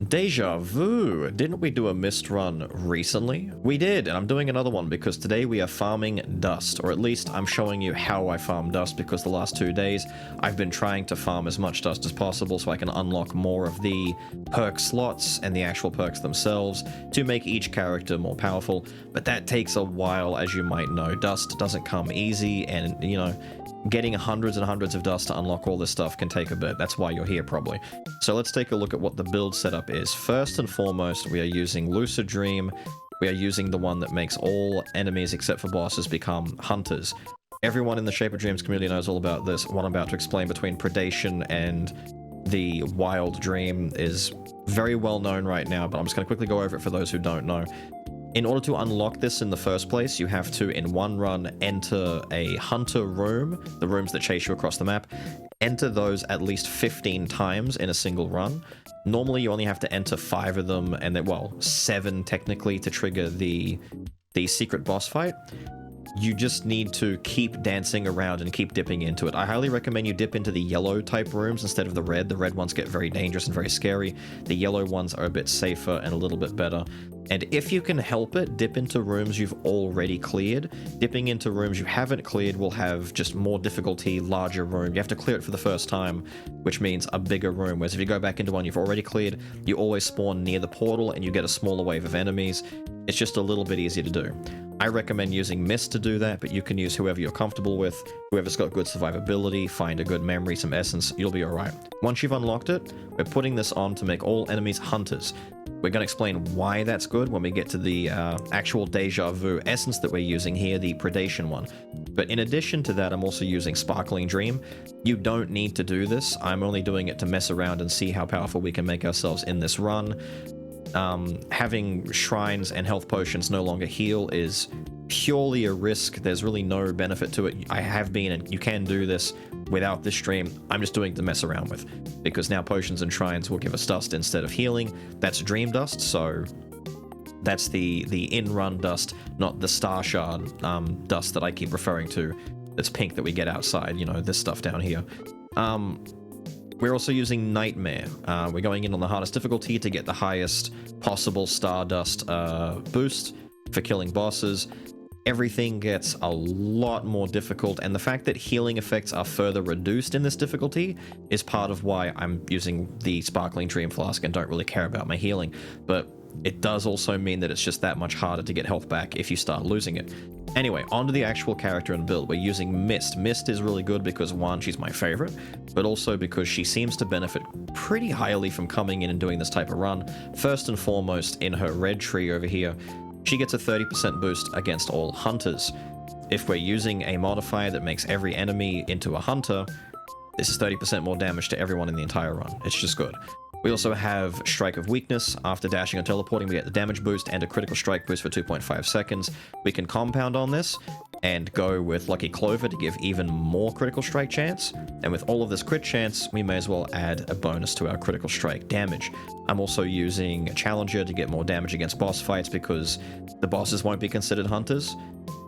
Deja vu! Didn't we do a mist run recently? We did, and I'm doing another one because today we are farming dust, or at least I'm showing you how I farm dust because the last 2 days I've been trying to farm as much dust as possible so I can unlock more of the perk slots and the actual perks themselves to make each character more powerful, but that takes a while, as you might know. Dust doesn't come easy, and you know, getting hundreds and hundreds of dust to unlock all this stuff can take a bit. That's why you're here, probably. So let's take a look at what the build setup is. First and foremost, we are using Lucid Dream. We are using the one that makes all enemies except for bosses become hunters. Everyone in the Shape of Dreams community knows all about this. What I'm about to explain between Predation and the Wild Dream is very well known right now, but I'm just going to quickly go over it for those who don't know. In order to unlock this in the first place, you have to, in one run, enter a hunter room, the rooms that chase you across the map. Enter those at least 15 times in a single run. Normally, you only have to enter 5 of them, and then, well, 7 technically to trigger the secret boss fight. You just need to keep dancing around and keep dipping into it. I highly recommend you dip into the yellow type rooms instead of the red. The red ones get very dangerous and very scary. The yellow ones are a bit safer and a little bit better. And if you can help it, dip into rooms you've already cleared. Dipping into rooms you haven't cleared will have just more difficulty, larger room. You have to clear it for the first time, which means a bigger room. Whereas if you go back into one you've already cleared, you always spawn near the portal and you get a smaller wave of enemies. It's just a little bit easier to do. I recommend using Mist to do that, but you can use whoever you're comfortable with. Whoever's got good survivability, find a good memory, some essence, you'll be alright. Once you've unlocked it, we're putting this on to make all enemies hunters. We're going to explain why that's good when we get to the actual Deja Vu essence that we're using here, the Predation one. But in addition to that, I'm also using Sparkling Dream. You don't need to do this. I'm only doing it to mess around and see how powerful we can make ourselves in this run. Having shrines and health potions no longer heal is purely a risk. There's really no benefit to it. I have been, and you can do this without this stream. I'm just doing it to mess around with, because now potions and shrines will give us dust instead of healing. That's dream dust, so that's the in-run dust, not the star shard dust that I keep referring to. That's pink that we get outside, you know, this stuff down here. We're also using Nightmare. We're going in on the hardest difficulty to get the highest possible Stardust boost for killing bosses. Everything gets a lot more difficult, and the fact that healing effects are further reduced in this difficulty is part of why I'm using the Sparkling Dream Flask and don't really care about my healing. But it does also mean that it's just that much harder to get health back if you start losing it. Anyway, onto the actual character and build. We're using Mist. Mist is really good because, one, she's my favorite, but also because she seems to benefit pretty highly from coming in and doing this type of run. First and foremost, in her red tree over here, she gets a 30% boost against all hunters. If we're using a modifier that makes every enemy into a hunter, this is 30% more damage to everyone in the entire run. It's just good. We also have Strike of Weakness. After dashing and teleporting, we get the damage boost and a critical strike boost for 2.5 seconds. We can compound on this and go with Lucky Clover to give even more critical strike chance. And with all of this crit chance, we may as well add a bonus to our critical strike damage. I'm also using Challenger to get more damage against boss fights because the bosses won't be considered hunters.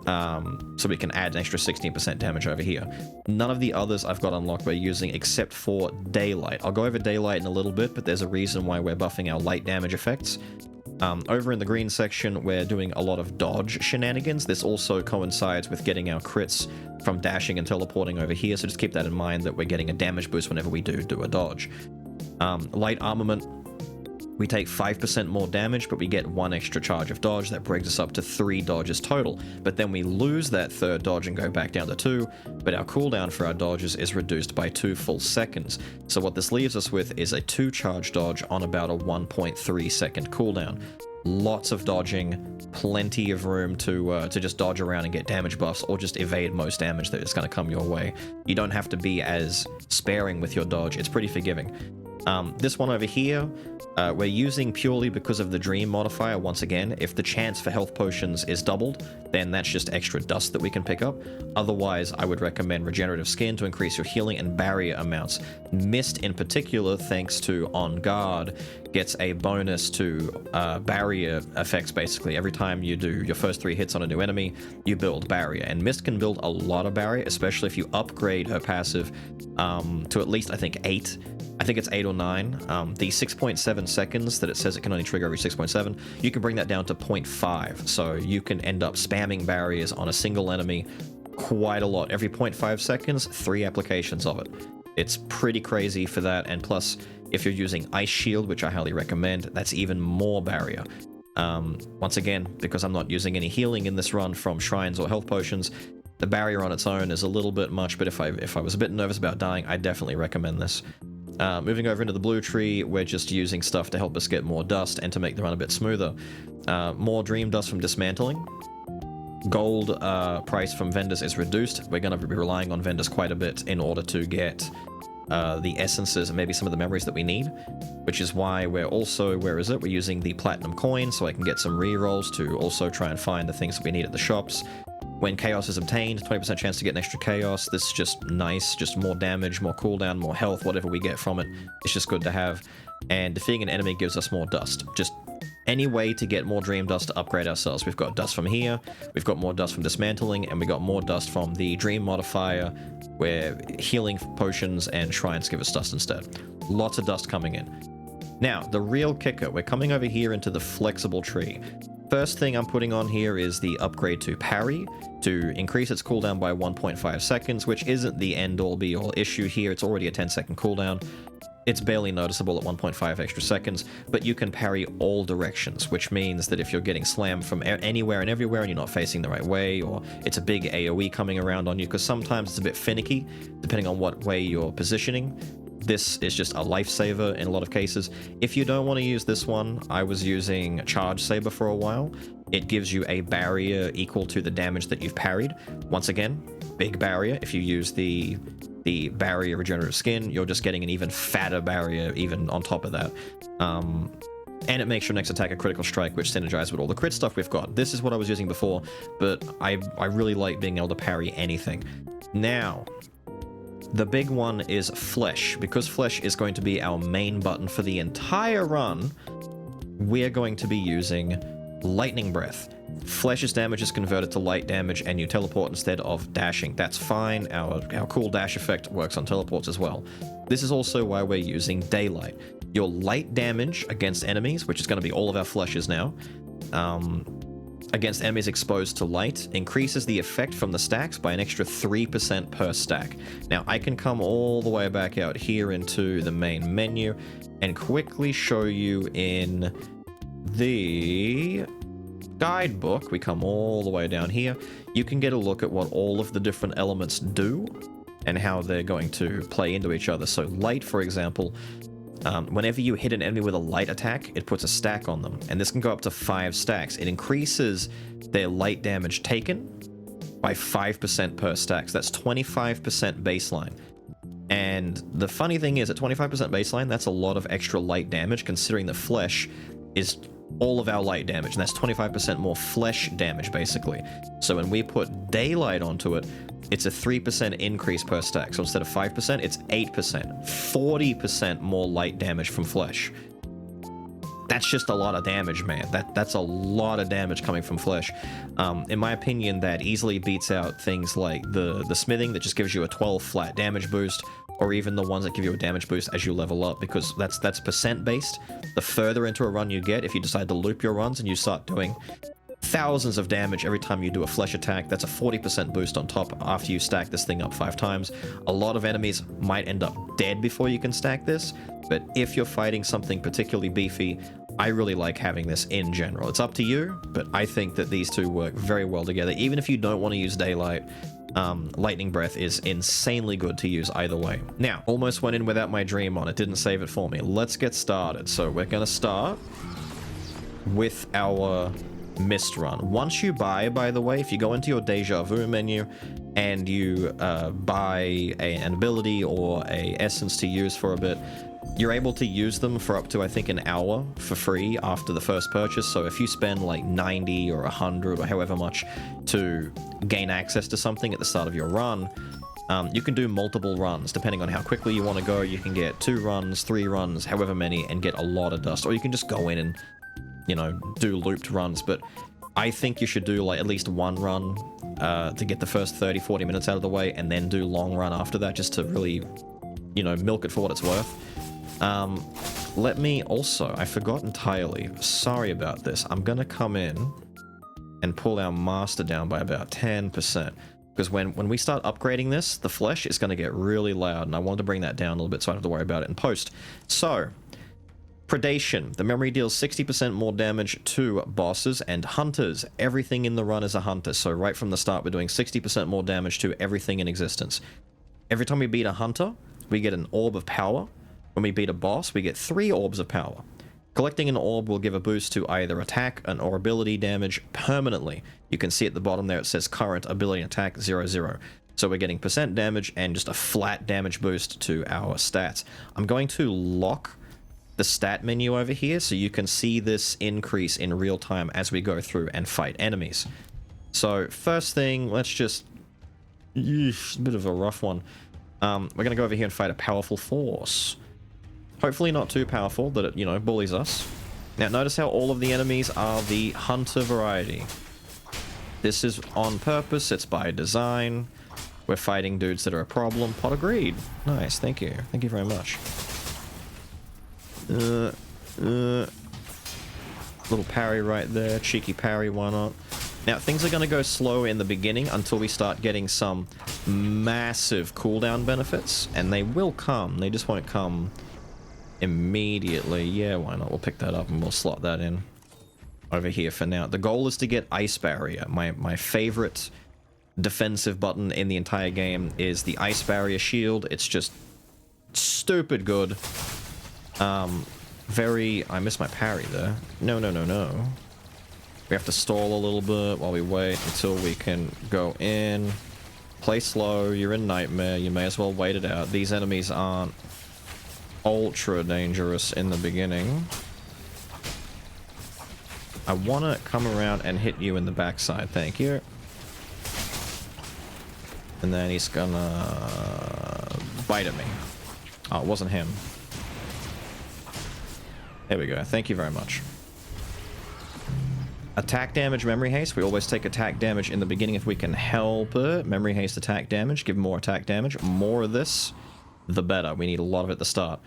So we can add an extra 16% damage over here. None of the others I've got unlocked we're using except for Daylight. I'll go over Daylight in a little bit, but there's a reason why we're buffing our light damage effects. Over in the green section, we're doing a lot of dodge shenanigans. This also coincides with getting our crits from dashing and teleporting over here, so just keep that in mind that we're getting a damage boost whenever we do a dodge. Light armament. We take 5% more damage, but we get 1 extra charge of dodge. That brings us up to 3 dodges total. But then we lose that 3rd dodge and go back down to 2, but our cooldown for our dodges is reduced by 2 full seconds. So what this leaves us with is a 2 charge dodge on about a 1.3 second cooldown. Lots of dodging, plenty of room to just dodge around and get damage buffs, or just evade most damage that is going to come your way. You don't have to be as sparing with your dodge. It's pretty forgiving. This one over here, we're using purely because of the Dream modifier. Once again, if the chance for health potions is doubled, then that's just extra dust that we can pick up. Otherwise, I would recommend Regenerative Skin to increase your healing and barrier amounts. Mist in particular, thanks to On Guard, gets a bonus to barrier effects. Basically, every time you do your first 3 hits on a new enemy, you build barrier, and Mist can build a lot of barrier, especially if you upgrade her passive to at least, I think, 8. I think it's 8 or 9. The 6.7 seconds that it says it can only trigger every 6.7, you can bring that down to 0.5, so you can end up spamming barriers on a single enemy quite a lot. Every 0.5 seconds, 3 applications of it. It's pretty crazy for that, and plus, if you're using Ice Shield, which I highly recommend, that's even more barrier. Once again, because I'm not using any healing in this run from shrines or health potions, the barrier on its own is a little bit much, but if I was a bit nervous about dying, I definitely recommend this. Moving over into the blue tree, we're just using stuff to help us get more dust and to make the run a bit smoother. More dream dust from dismantling. Gold price from vendors is reduced. We're going to be relying on vendors quite a bit in order to get the essences and maybe some of the memories that we need, which is why we're also, where is it? We're using the platinum coin so I can get some rerolls to also try and find the things that we need at the shops. When chaos is obtained, 20% chance to get an extra chaos. This is just nice, just more damage, more cooldown, more health, whatever we get from it. It's just good to have. And defeating an enemy gives us more dust. Just any way to get more dream dust to upgrade ourselves. We've got dust from here, we've got more dust from dismantling, and we got more dust from the dream modifier, where healing potions and shrines give us dust instead. Lots of dust coming in. Now, the real kicker, we're coming over here into the flexible tree. First thing I'm putting on here is the upgrade to parry, to increase its cooldown by 1.5 seconds, which isn't the end-all be-all issue here. It's already a 10-second cooldown. It's barely noticeable at 1.5 extra seconds, but you can parry all directions, which means that if you're getting slammed from anywhere and everywhere and you're not facing the right way, or it's a big AoE coming around on you, because sometimes it's a bit finicky, depending on what way you're positioning, this is just a lifesaver in a lot of cases. If you don't want to use this one, I was using Charge Saber for a while. It gives you a barrier equal to the damage that you've parried. Once again, big barrier. If you use the barrier regenerative skin, you're just getting an even fatter barrier even on top of that. And it makes your next attack a critical strike, which synergizes with all the crit stuff we've got. This is what I was using before, but I really like being able to parry anything. Now, the big one is Flesh. Because Flesh is going to be our main button for the entire run, we're going to be using Lightning Breath. Flesh's damage is converted to light damage and you teleport instead of dashing. That's fine. Our cool dash effect works on teleports as well. This is also why we're using Daylight. Your light damage against enemies, which is going to be all of our Fleshes now, against enemies exposed to light, increases the effect from the stacks by an extra 3% per stack. Now, I can come all the way back out here into the main menu and quickly show you in the guidebook. We come all the way down here. You can get a look at what all of the different elements do and how they're going to play into each other. So light, for example, whenever you hit an enemy with a light attack, it puts a stack on them, and this can go up to 5 stacks. It increases their light damage taken by 5% per stack. So that's 25% baseline. And the funny thing is, at 25% baseline, that's a lot of extra light damage, considering the Flesh is all of our light damage, and that's 25% more Flesh damage, basically. So when we put Daylight onto it, it's a 3% increase per stack. So instead of 5%, it's 8%. 40% more light damage from Flesh. That's just a lot of damage, man. That's a lot of damage coming from Flesh. In my opinion, that easily beats out things like the smithing that just gives you a 12 flat damage boost, or even the ones that give you a damage boost as you level up, because that's percent based. The further into a run you get, if you decide to loop your runs and you start doing thousands of damage every time you do a Flesh attack, that's a 40% boost on top after you stack this thing up 5 times. A lot of enemies might end up dead before you can stack this, but if you're fighting something particularly beefy, I really like having this in general. It's up to you, but I think that these two work very well together. Even if you don't want to use Daylight, Lightning Breath is insanely good to use either way. Now, almost went in without my dream on. It didn't save it for me. Let's get started. So we're going to start with our Mist run. Once you buy, by the way, if you go into your Deja Vu menu and you buy an ability or a essence to use for a bit, you're able to use them for up to, I think, an hour for free after the first purchase. So if you spend like 90 or 100 or however much to gain access to something at the start of your run, You can do multiple runs depending on how quickly you want to go. You can get 2 runs, 3 runs, however many, and get a lot of dust. Or you can just go in and, you know, do looped runs. But I think you should do like at least 1 run to get the first 30-40 minutes out of the way, and then do long run after that, just to really, you know, milk it for what it's worth. Let me also, I forgot entirely, sorry about this, I'm gonna come in and pull our master down by about 10%, because when we start upgrading this, the flesh is going to get really loud, and I wanted to bring that down a little bit so I don't have to worry about it in post. So, predation. The memory deals 60% more damage to bosses and hunters. Everything in the run is a hunter, so right from the start we're doing 60% more damage to everything in existence. Every time we beat a hunter, we get an orb of power. When we beat a boss, we get 3 orbs of power. Collecting an orb will give a boost to either attack and or ability damage permanently. You can see at the bottom there it says current ability attack 00. So we're getting percent damage and just a flat damage boost to our stats. I'm going to lock the stat menu over here so you can see this increase in real time as we go through and fight enemies. So first thing, let's just... Yeesh, a bit of a rough one. We're going to go over here and fight a powerful force. Hopefully not too powerful that it, you know, bullies us. Now notice how all of the enemies are the hunter variety. This is on purpose, it's by design. We're fighting dudes that are a problem. Pot of greed. Nice, thank you. Thank you very much. Little parry right there. Cheeky parry, why not? Now, things are going to go slow in the beginning until we start getting some massive cooldown benefits. And they will come. They just won't come immediately. Yeah, why not? We'll pick that up and we'll slot that in over here for now. The goal is to get Ice Barrier. My favorite defensive button in the entire game is the Ice Barrier shield. It's just stupid good. I missed my parry there. No. We have to stall a little bit while we wait until we can go in. Play slow. You're in Nightmare. You may as well wait it out. These enemies aren't ultra dangerous in the beginning. I want to come around and hit you in the backside. Thank you. And then he's gonna bite at me. Oh, it wasn't him. There we go. Thank you very much. Attack damage, memory haste. We always take attack damage in the beginning if we can help it. Memory haste, attack damage. Give more attack damage. More of this, the better. We need a lot of it at the start.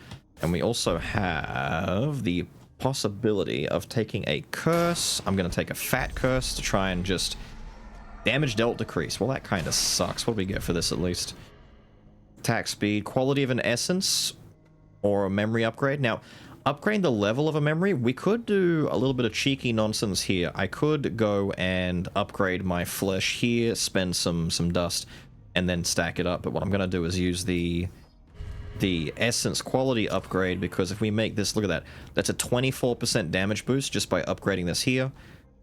And we also have the possibility of taking a curse. I'm going to take a fat curse to try and just... Damage dealt decrease. Well, that kind of sucks. What do we get for this at least? Attack speed. Quality of an essence or a memory upgrade. Now, upgrade the level of a memory. We could do a little bit of cheeky nonsense here. I could go and upgrade my flesh here, spend some dust, and then stack it up. But what I'm going to do is use the essence quality upgrade, because if we make this, look at that, that's a 24% damage boost just by upgrading this here.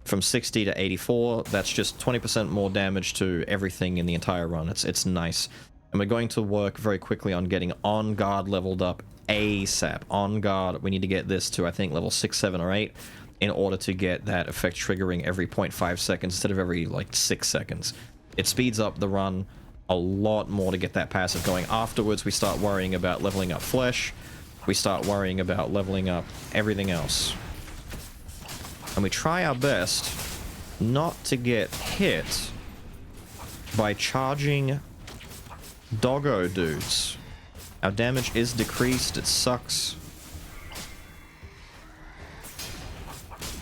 From 60 to 84, that's just 20% more damage to everything in the entire run. It's nice. And we're going to work very quickly on getting On Guard leveled up ASAP. On Guard, we need to get this to, I think, level 6, 7, or 8 in order to get that effect triggering every 0.5 seconds instead of every, like, 6 seconds. It speeds up the run a lot more to get that passive going. Afterwards, we start worrying about leveling up flesh. We start worrying about leveling up everything else. And we try our best not to get hit by charging doggo dudes. Our damage is decreased. It sucks.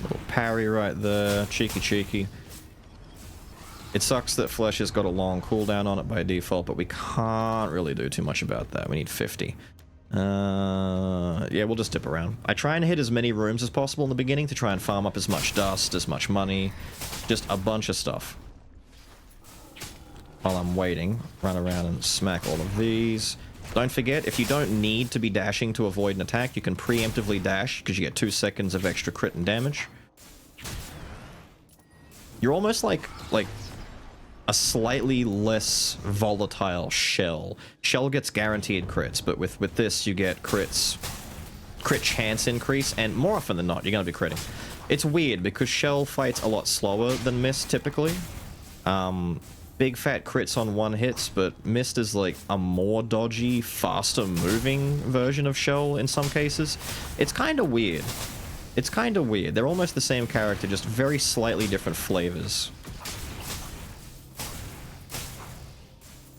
Little parry right there. Cheeky. It sucks that flesh has got a long cooldown on it by default, but we can't really do too much about that. We need 50. Yeah, we'll just dip around. I try and hit as many rooms as possible in the beginning to try and farm up as much dust, as much money, just a bunch of stuff. While I'm waiting, run around and smack all of these. Don't forget, if you don't need to be dashing to avoid an attack, you can preemptively dash, because you get 2 seconds of extra crit and damage. You're almost like a slightly less volatile Shell. Shell gets guaranteed crits, but with this you get crits, crit chance increase, and more often than not you're going to be critting. It's weird because Shell fights a lot slower than Mist typically. big fat crits on one hits, but Mist is like a more dodgy, faster moving version of Shell in some cases. It's kind of weird. It's kind of weird. They're almost the same character, just very slightly different flavors.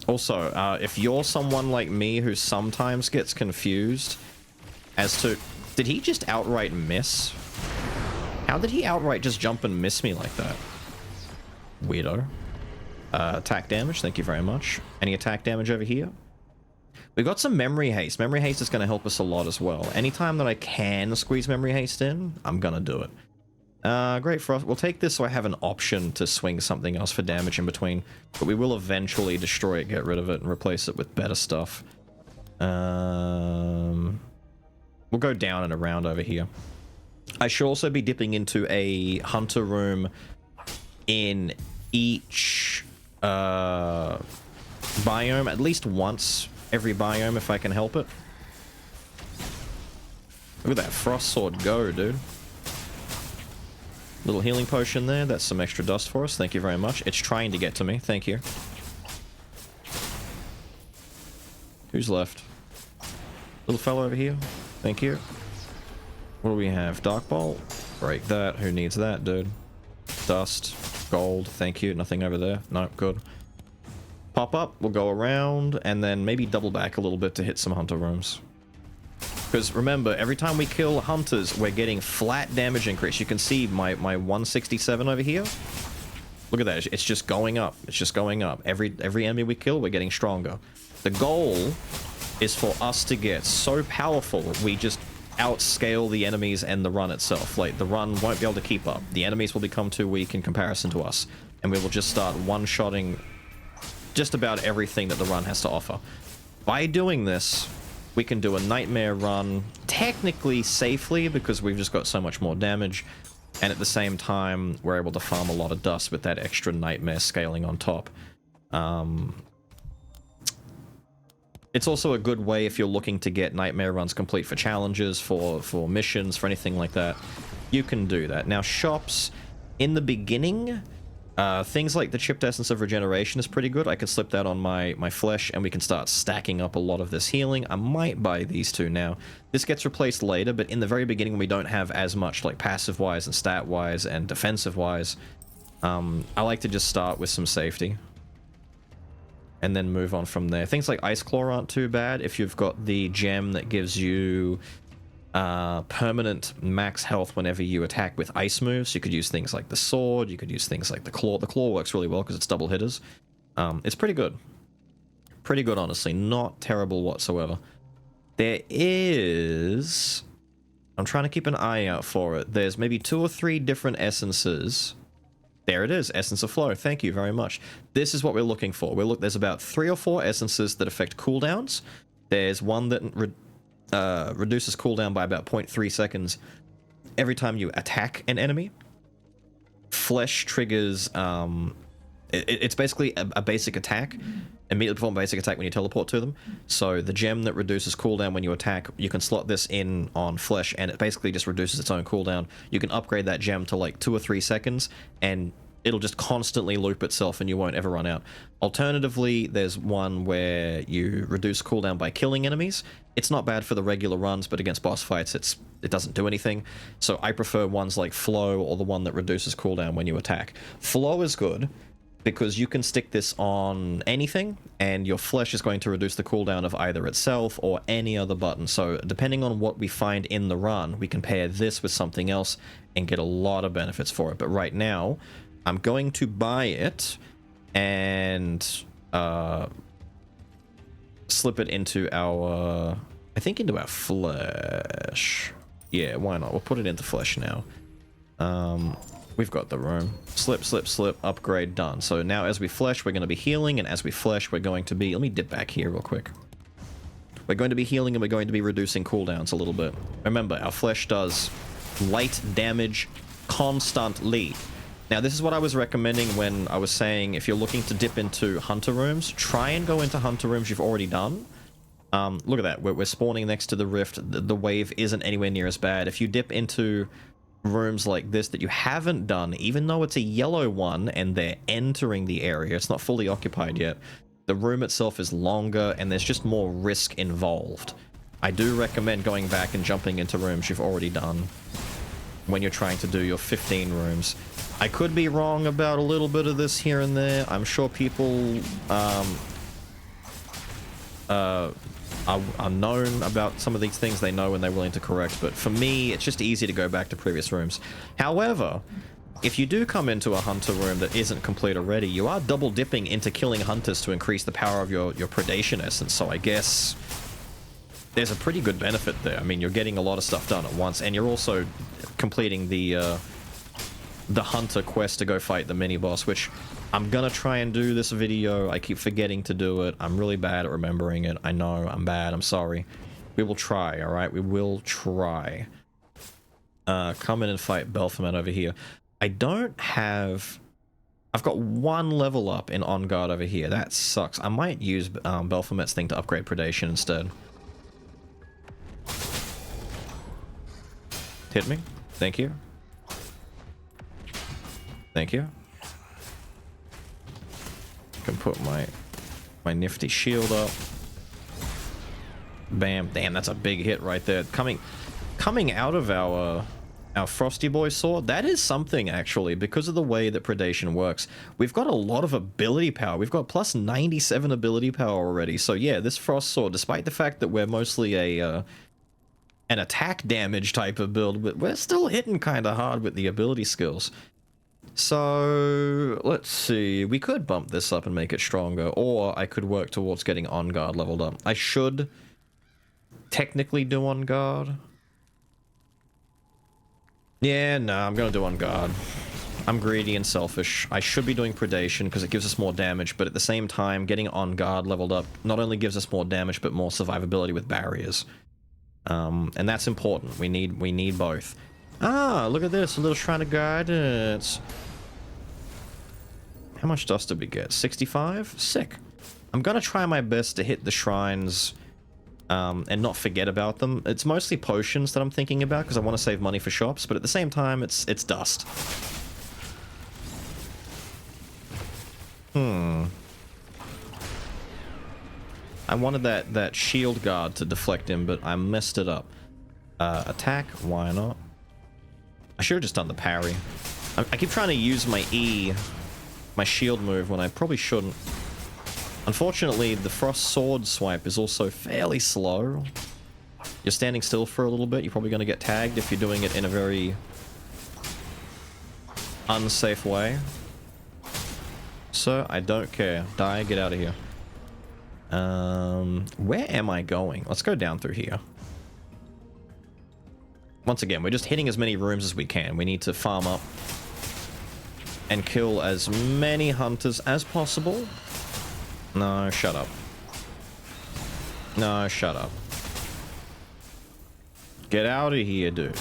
Also, if you're someone like me who sometimes gets confused as to... Did he just outright miss? How did he outright just jump and miss me like that? Weirdo. Attack damage, thank you very much. Any attack damage over here? We've got some memory haste. Memory haste is going to help us a lot as well. Anytime that I can squeeze memory haste in, I'm going to do it. Great for us. We'll take this so I have an option to swing something else for damage in between. But we will eventually destroy it, get rid of it, and replace it with better stuff. We'll go down and around over here. I should also be dipping into a hunter room in each biome at least once every biome if I can help it. Look at that frost sword go, dude. Little healing potion there. That's some extra dust for us. Thank you very much. It's trying to get to me. Thank you. Who's left? Little fellow over here. Thank you. What do we have? Dark Bolt. Break that. Who needs that, dude? Dust. Gold. Thank you. Nothing over there. Nope. Good. Pop up. We'll go around and then maybe double back a little bit to hit some hunter rooms. Because remember, every time we kill hunters, we're getting flat damage increase. You can see my 167 over here. Look at that. It's just going up. It's just going up. Every enemy we kill, we're getting stronger. The goal is for us to get so powerful, we just outscale the enemies and the run itself. Like, the run won't be able to keep up. The enemies will become too weak in comparison to us. And we will just start one-shotting just about everything that the run has to offer. By doing this, we can do a nightmare run technically safely because we've just got so much more damage. And at the same time, we're able to farm a lot of dust with that extra nightmare scaling on top. It's also a good way if you're looking to get nightmare runs complete for challenges, for missions, for anything like that. You can do that. Now, shops, in the beginning, things like the chipped essence of regeneration is pretty good. I could slip that on my flesh and we can start stacking up a lot of this healing. I might buy these two now. This gets replaced later, but in the very beginning we don't have as much like passive-wise and stat-wise and defensive-wise. I like to just start with some safety and then move on from there. Things like Ice Claw aren't too bad if you've got the gem that gives you permanent max health whenever you attack with ice moves. You could use things like the sword, you could use things like the claw. The claw works really well because it's double hitters. It's pretty good. Pretty good, honestly. Not terrible whatsoever. There is... I'm trying to keep an eye out for it. There's maybe 2 or 3 different essences. There it is, Essence of Flow. Thank you very much. This is what we're looking for. There's about 3 or 4 essences that affect cooldowns. There's one that reduces cooldown by about 0.3 seconds every time you attack an enemy. Flesh triggers... it's basically a basic attack. Immediately perform a basic attack when you teleport to them. So the gem that reduces cooldown when you attack, you can slot this in on Flesh, and it basically just reduces its own cooldown. You can upgrade that gem to like 2 or 3 seconds, and it'll just constantly loop itself and you won't ever run out. Alternatively, there's one where you reduce cooldown by killing enemies. It's not bad for the regular runs, but against boss fights, it doesn't do anything. So I prefer ones like Flow or the one that reduces cooldown when you attack. Flow is good because you can stick this on anything, and your Flesh is going to reduce the cooldown of either itself or any other button. So depending on what we find in the run, we can pair this with something else and get a lot of benefits for it. But right now, I'm going to buy it and slip it into our... I think into our Flesh. Yeah, why not? We'll put it into Flesh now. We've got the room. Slip, slip, slip, upgrade, done. So now as we Flesh, we're going to be healing, and as we Flesh, we're going to be... Let me dip back here real quick. We're going to be healing, and we're going to be reducing cooldowns a little bit. Remember, our Flesh does light damage constantly. Now, this is what I was recommending when I was saying if you're looking to dip into hunter rooms, try and go into hunter rooms you've already done. Look at that. We're spawning next to the rift. The wave isn't anywhere near as bad. If you dip into rooms like this that you haven't done, even though it's a yellow one and they're entering the area, it's not fully occupied yet. The room itself is longer and there's just more risk involved. I do recommend going back and jumping into rooms you've already done when you're trying to do your 15 rooms. I could be wrong about a little bit of this here and there. I'm sure people are known about some of these things. They know and they're willing to correct, but for me, it's just easy to go back to previous rooms. However, if you do come into a hunter room that isn't complete already, you are double dipping into killing hunters to increase the power of your predation essence, so I guess there's a pretty good benefit there. I mean, you're getting a lot of stuff done at once, and you're also completing the hunter quest to go fight the mini-boss, which I'm gonna try and do this video. I keep forgetting to do it. I'm really bad at remembering it. I know, I'm bad. I'm sorry. We will try, alright? We will try. Come in and fight Belphomet over here. I don't have... I've got one level up in On Guard over here. That sucks. I might use Belphomet's thing to upgrade Predation instead. Hit me. Thank you. Thank you. Can put my nifty shield up. Bam. Damn, that's a big hit right there. Coming out of our Frosty Boy sword, that is something actually, because of the way that Predation works. We've got a lot of ability power. We've got plus 97 ability power already. So yeah, this Frost Sword, despite the fact that we're mostly an attack damage type of build, but we're still hitting kind of hard with the ability skills. So let's see, we could bump this up and make it stronger, or I could work towards getting On Guard leveled up. I should technically do On Guard. Yeah, no, I'm gonna do On Guard. I'm greedy and selfish. I should be doing Predation because it gives us more damage, but at the same time, getting On Guard leveled up not only gives us more damage, but more survivability with barriers. And that's important. We need both. Ah, look at this, a little Shrine of Guidance. How much dust did we get? 65? Sick. I'm gonna try my best to hit the shrines and not forget about them. It's mostly potions that I'm thinking about because I want to save money for shops, but at the same time, it's dust. I wanted that shield guard to deflect him, but I messed it up. Attack? Why not? I should have just done the parry. I keep trying to use my E, my shield move, when I probably shouldn't. Unfortunately, the Frost Sword swipe is also fairly slow. You're standing still for a little bit, you're probably going to get tagged if you're doing it in a very unsafe way. So, I don't care. Die, get out of here. Where am I going? Let's go down through here. Once again, we're just hitting as many rooms as we can. We need to farm up and kill as many hunters as possible. No, shut up. No, shut up. Get out of here, dude.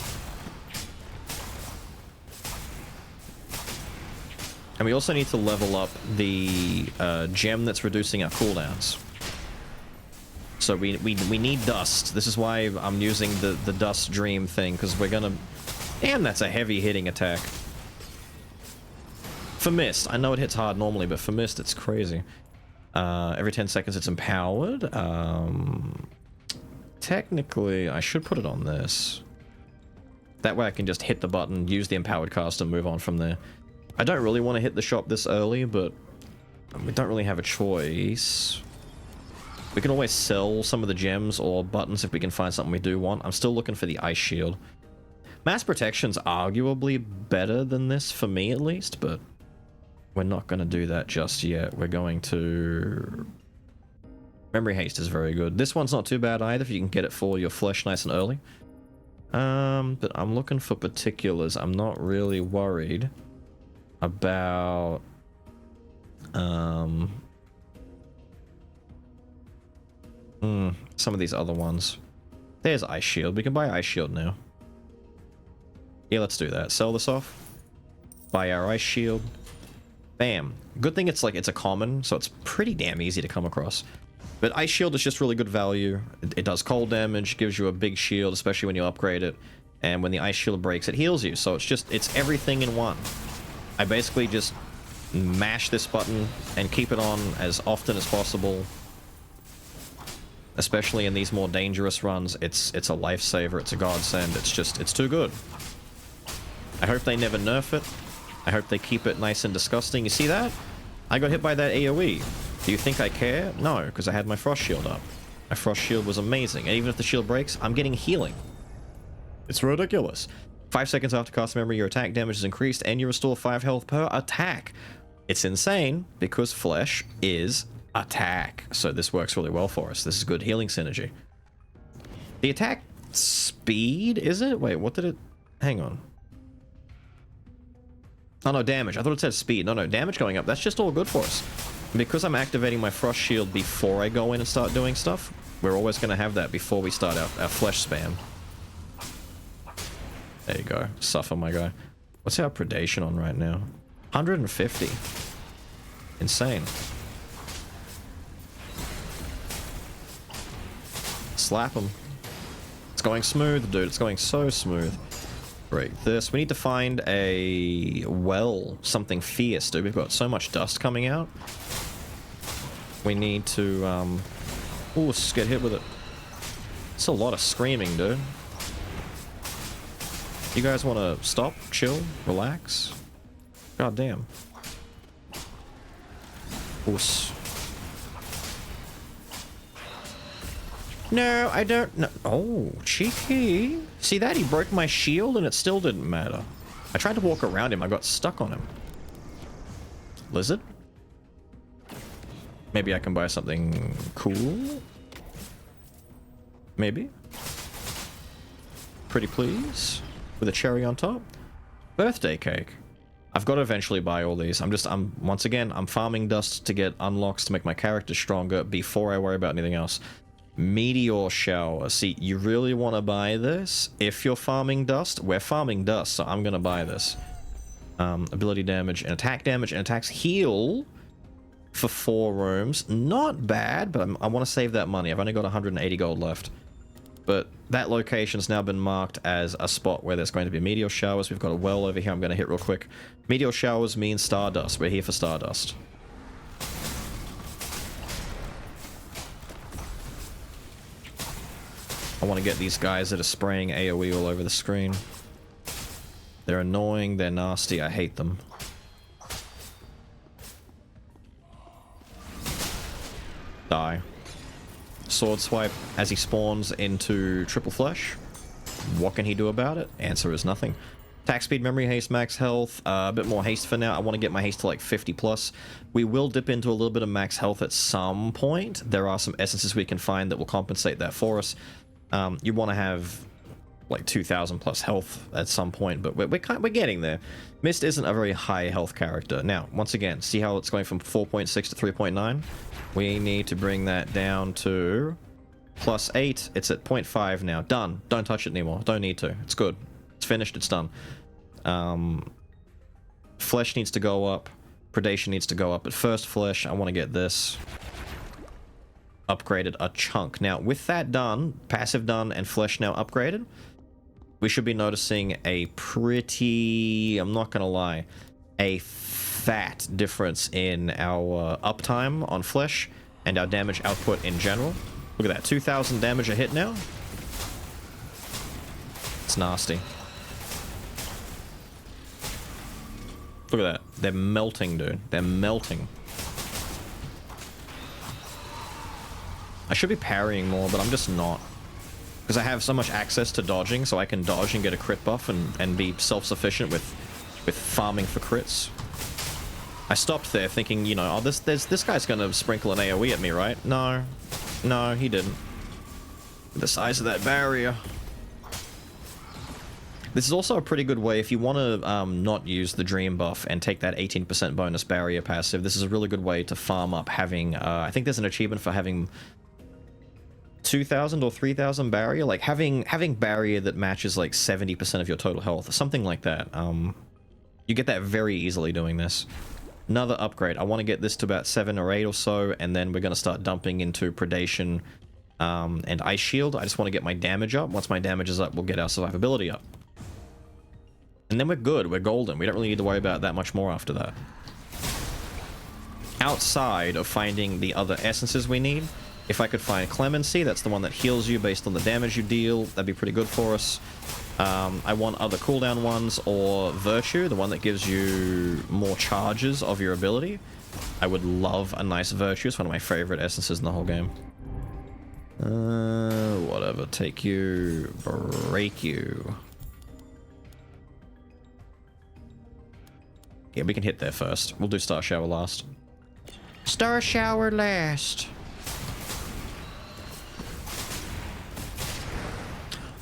And we also need to level up the gem that's reducing our cooldowns. So we need dust. This is why I'm using the dust dream thing, because we're gonna... Damn, that's a heavy hitting attack. For mist, I know it hits hard normally, but for mist, it's crazy. Every 10 seconds it's empowered. Technically, I should put it on this. That way I can just hit the button, use the empowered cast, and move on from there. I don't really want to hit the shop this early, but we don't really have a choice. We can always sell some of the gems or buttons if we can find something we do want. I'm still looking for the ice shield. Mass protection's arguably better than this, for me at least, but we're not going to do that just yet. We're going to... Memory haste is very good. This one's not too bad either if you can get it for your flesh nice and early. But I'm looking for particulars. I'm not really worried about... some of these other ones. There's Ice Shield. We can buy Ice Shield now. Yeah, let's do that. Sell this off. Buy our Ice Shield. Bam. Good thing it's a common, so it's pretty damn easy to come across. But Ice Shield is just really good value. It does cold damage, gives you a big shield, especially when you upgrade it. And when the ice shield breaks, it heals you. So it's everything in one. I basically just mash this button and keep it on as often as possible. Especially in these more dangerous runs, it's a lifesaver, it's a godsend, it's too good. I hope they never nerf it. I hope they keep it nice and disgusting. You see that? I got hit by that AoE. Do you think I care? No, because I had my frost shield up. My frost shield was amazing, and even if the shield breaks, I'm getting healing. It's ridiculous. 5 seconds after cast memory, your attack damage is increased, and you restore 5 health per attack. It's insane, because flesh is attack. So this works really well for us. This is good healing synergy. The attack speed, is it? Wait, what did it... Hang on. Oh no, damage. I thought it said speed. No, damage going up. That's just all good for us. Because I'm activating my frost shield before I go in and start doing stuff, we're always going to have that before we start our flesh spam. There you go. Suffer, my guy. What's our predation on right now? 150. Insane. Slap him. It's going smooth, dude. It's going so smooth. Break this. We need to find a well, something fierce, dude. We've got so much dust coming out. We need to, ooh, let's get hit with it. It's a lot of screaming, dude. You guys want to stop, chill, relax? God damn. Ooh. No, I don't know. Oh, cheeky. See that? He broke my shield and it still didn't matter. I tried to walk around him. I got stuck on him. Lizard? Maybe I can buy something cool? Maybe? Pretty please? With a cherry on top? Birthday cake. I've got to eventually buy all these. Once again, I'm farming dust to get unlocks to make my character stronger before I worry about anything else. Meteor shower. See, you really want to buy this? If you're farming dust, we're farming dust, so I'm going to buy this. Ability damage and attacks heal for 4 rooms. Not bad, but I want to save that money. I've only got 180 gold left. But that location's now been marked as a spot where there's going to be meteor showers. We've got a well over here I'm going to hit real quick. Meteor showers mean Stardust. We're here for Stardust. I want to get these guys that are spraying AoE all over the screen. They're annoying, they're nasty, I hate them. Die. Sword swipe as he spawns into triple flesh. What can he do about it? Answer is nothing. Attack speed, memory haste, max health, a bit more haste for now. I want to get my haste to like 50 plus. We will dip into a little bit of max health at some point. There are some essences we can find that will compensate that for us. You want to have like 2,000 plus health at some point, but we're getting there. Mist isn't a very high health character. Now, once again, see how it's going from 4.6 to 3.9? We need to bring that down to +8. It's at 0.5 now. Done. Don't touch it anymore. Don't need to. It's good. It's finished. It's done. Flesh needs to go up. Predation needs to go up. But first flesh, I want to get this upgraded a chunk. Now, with that done, passive done, and flesh now upgraded, we should be noticing a pretty, I'm not gonna lie, a fat difference in our uptime on flesh and our damage output in general. Look at that, 2,000 damage a hit now. It's nasty. Look at that, they're melting, dude. They're melting. I should be parrying more, but I'm just not. Because I have so much access to dodging, so I can dodge and get a crit buff and be self-sufficient with farming for crits. I stopped there thinking, you know, oh, this guy's gonna sprinkle an AoE at me, right? No. No, he didn't. The size of that barrier. This is also a pretty good way, if you want to not use the dream buff and take that 18% bonus barrier passive, this is a really good way to farm up having, I think there's an achievement for having 2,000 or 3,000 barrier, like having barrier that matches like 70% of your total health, something like that. You get that very easily doing this. Another upgrade. I want to get this to about 7 or 8 or so, and then we're going to start dumping into predation And Ice Shield, I just want to get my damage up. Once my damage is up, we'll get our survivability up. And then we're good, we're golden. We don't really need to worry about that much more after that. Outside of finding the other essences we need, if I could find Clemency, that's the one that heals you based on the damage you deal, that'd be pretty good for us. I want other cooldown ones, or Virtue, the one that gives you more charges of your ability. I would love a nice Virtue, it's one of my favorite essences in the whole game. Whatever, take you, break you. Yeah, we can hit there first. We'll do Star Shower last. Star Shower last.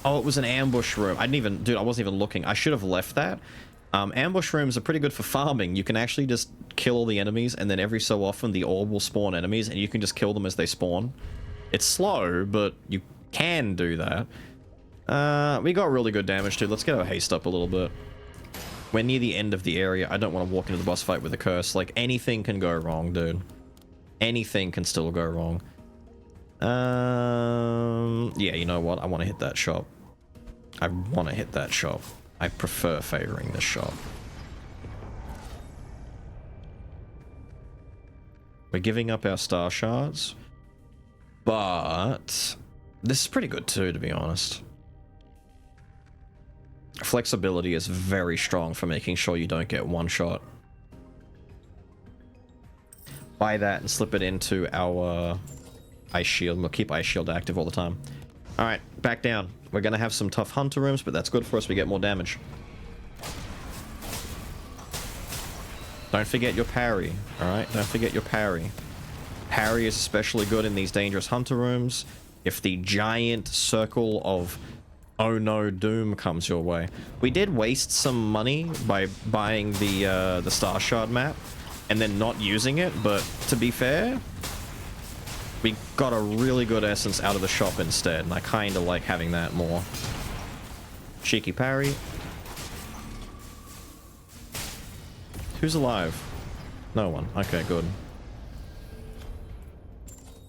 Oh, it was an ambush room. I didn't even... Dude, I wasn't even looking. I should have left that. Ambush rooms are pretty good for farming. You can actually just kill all the enemies, and then every so often the orb will spawn enemies, and you can just kill them as they spawn. It's slow, but you can do that. We got really good damage, too. Let's get our haste up a little bit. We're near the end of the area. I don't want to walk into the boss fight with a curse. Like, anything can go wrong, dude. Anything can still go wrong. Yeah, you know what? I want to hit that shop. I want to hit that shop. I prefer favoring this shop. We're giving up our star shards. But this is pretty good too, to be honest. Flexibility is very strong for making sure you don't get one shot. Buy that and slip it into our Ice Shield. We'll keep Ice Shield active all the time. Alright, back down. We're gonna have some tough hunter rooms, but that's good for us. We get more damage. Don't forget your parry, alright? Don't forget your parry. Parry is especially good in these dangerous hunter rooms. If the giant circle of oh no doom comes your way. We did waste some money by buying the Star Shard map and then not using it, but to be fair, we got a really good essence out of the shop instead, and I kind of like having that more. Cheeky parry. Who's alive? No one. Okay, good.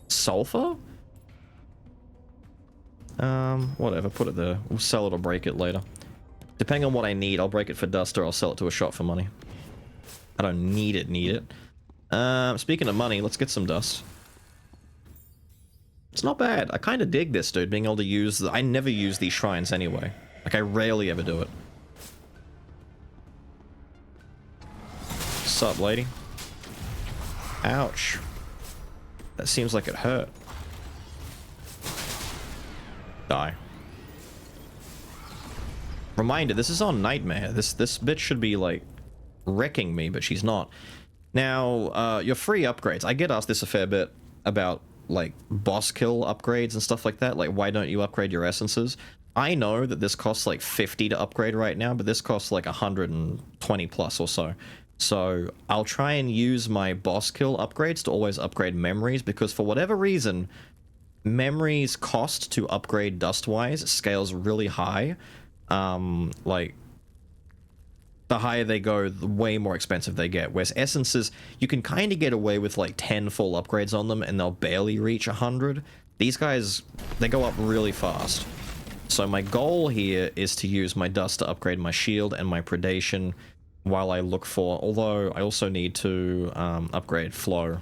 Sulfur? Whatever, put it there. We'll sell it or break it later. Depending on what I need, I'll break it for dust or I'll sell it to a shop for money. I don't need it. Speaking of money, let's get some dust. It's not bad. I kind of dig this, dude, being able to use I never use these shrines anyway. Like, I rarely ever do it. Sup, lady? Ouch. That seems like it hurt. Die. Reminder, this is on Nightmare. This bitch should be, like, wrecking me, but she's not. Now, your free upgrades. I get asked this a fair bit about, like, boss kill upgrades and stuff like that. Like, why don't you upgrade your essences? I know that this costs, like, 50 to upgrade right now, but this costs, like, 120 plus or so. So, I'll try and use my boss kill upgrades to always upgrade memories, because for whatever reason, memories cost to upgrade dust-wise scales really high. Like, the higher they go, the way more expensive they get. Whereas essences, you can kind of get away with like 10 full upgrades on them and they'll barely reach 100. These guys, they go up really fast. So my goal here is to use my dust to upgrade my shield and my predation while I look for, although I also need to upgrade flow.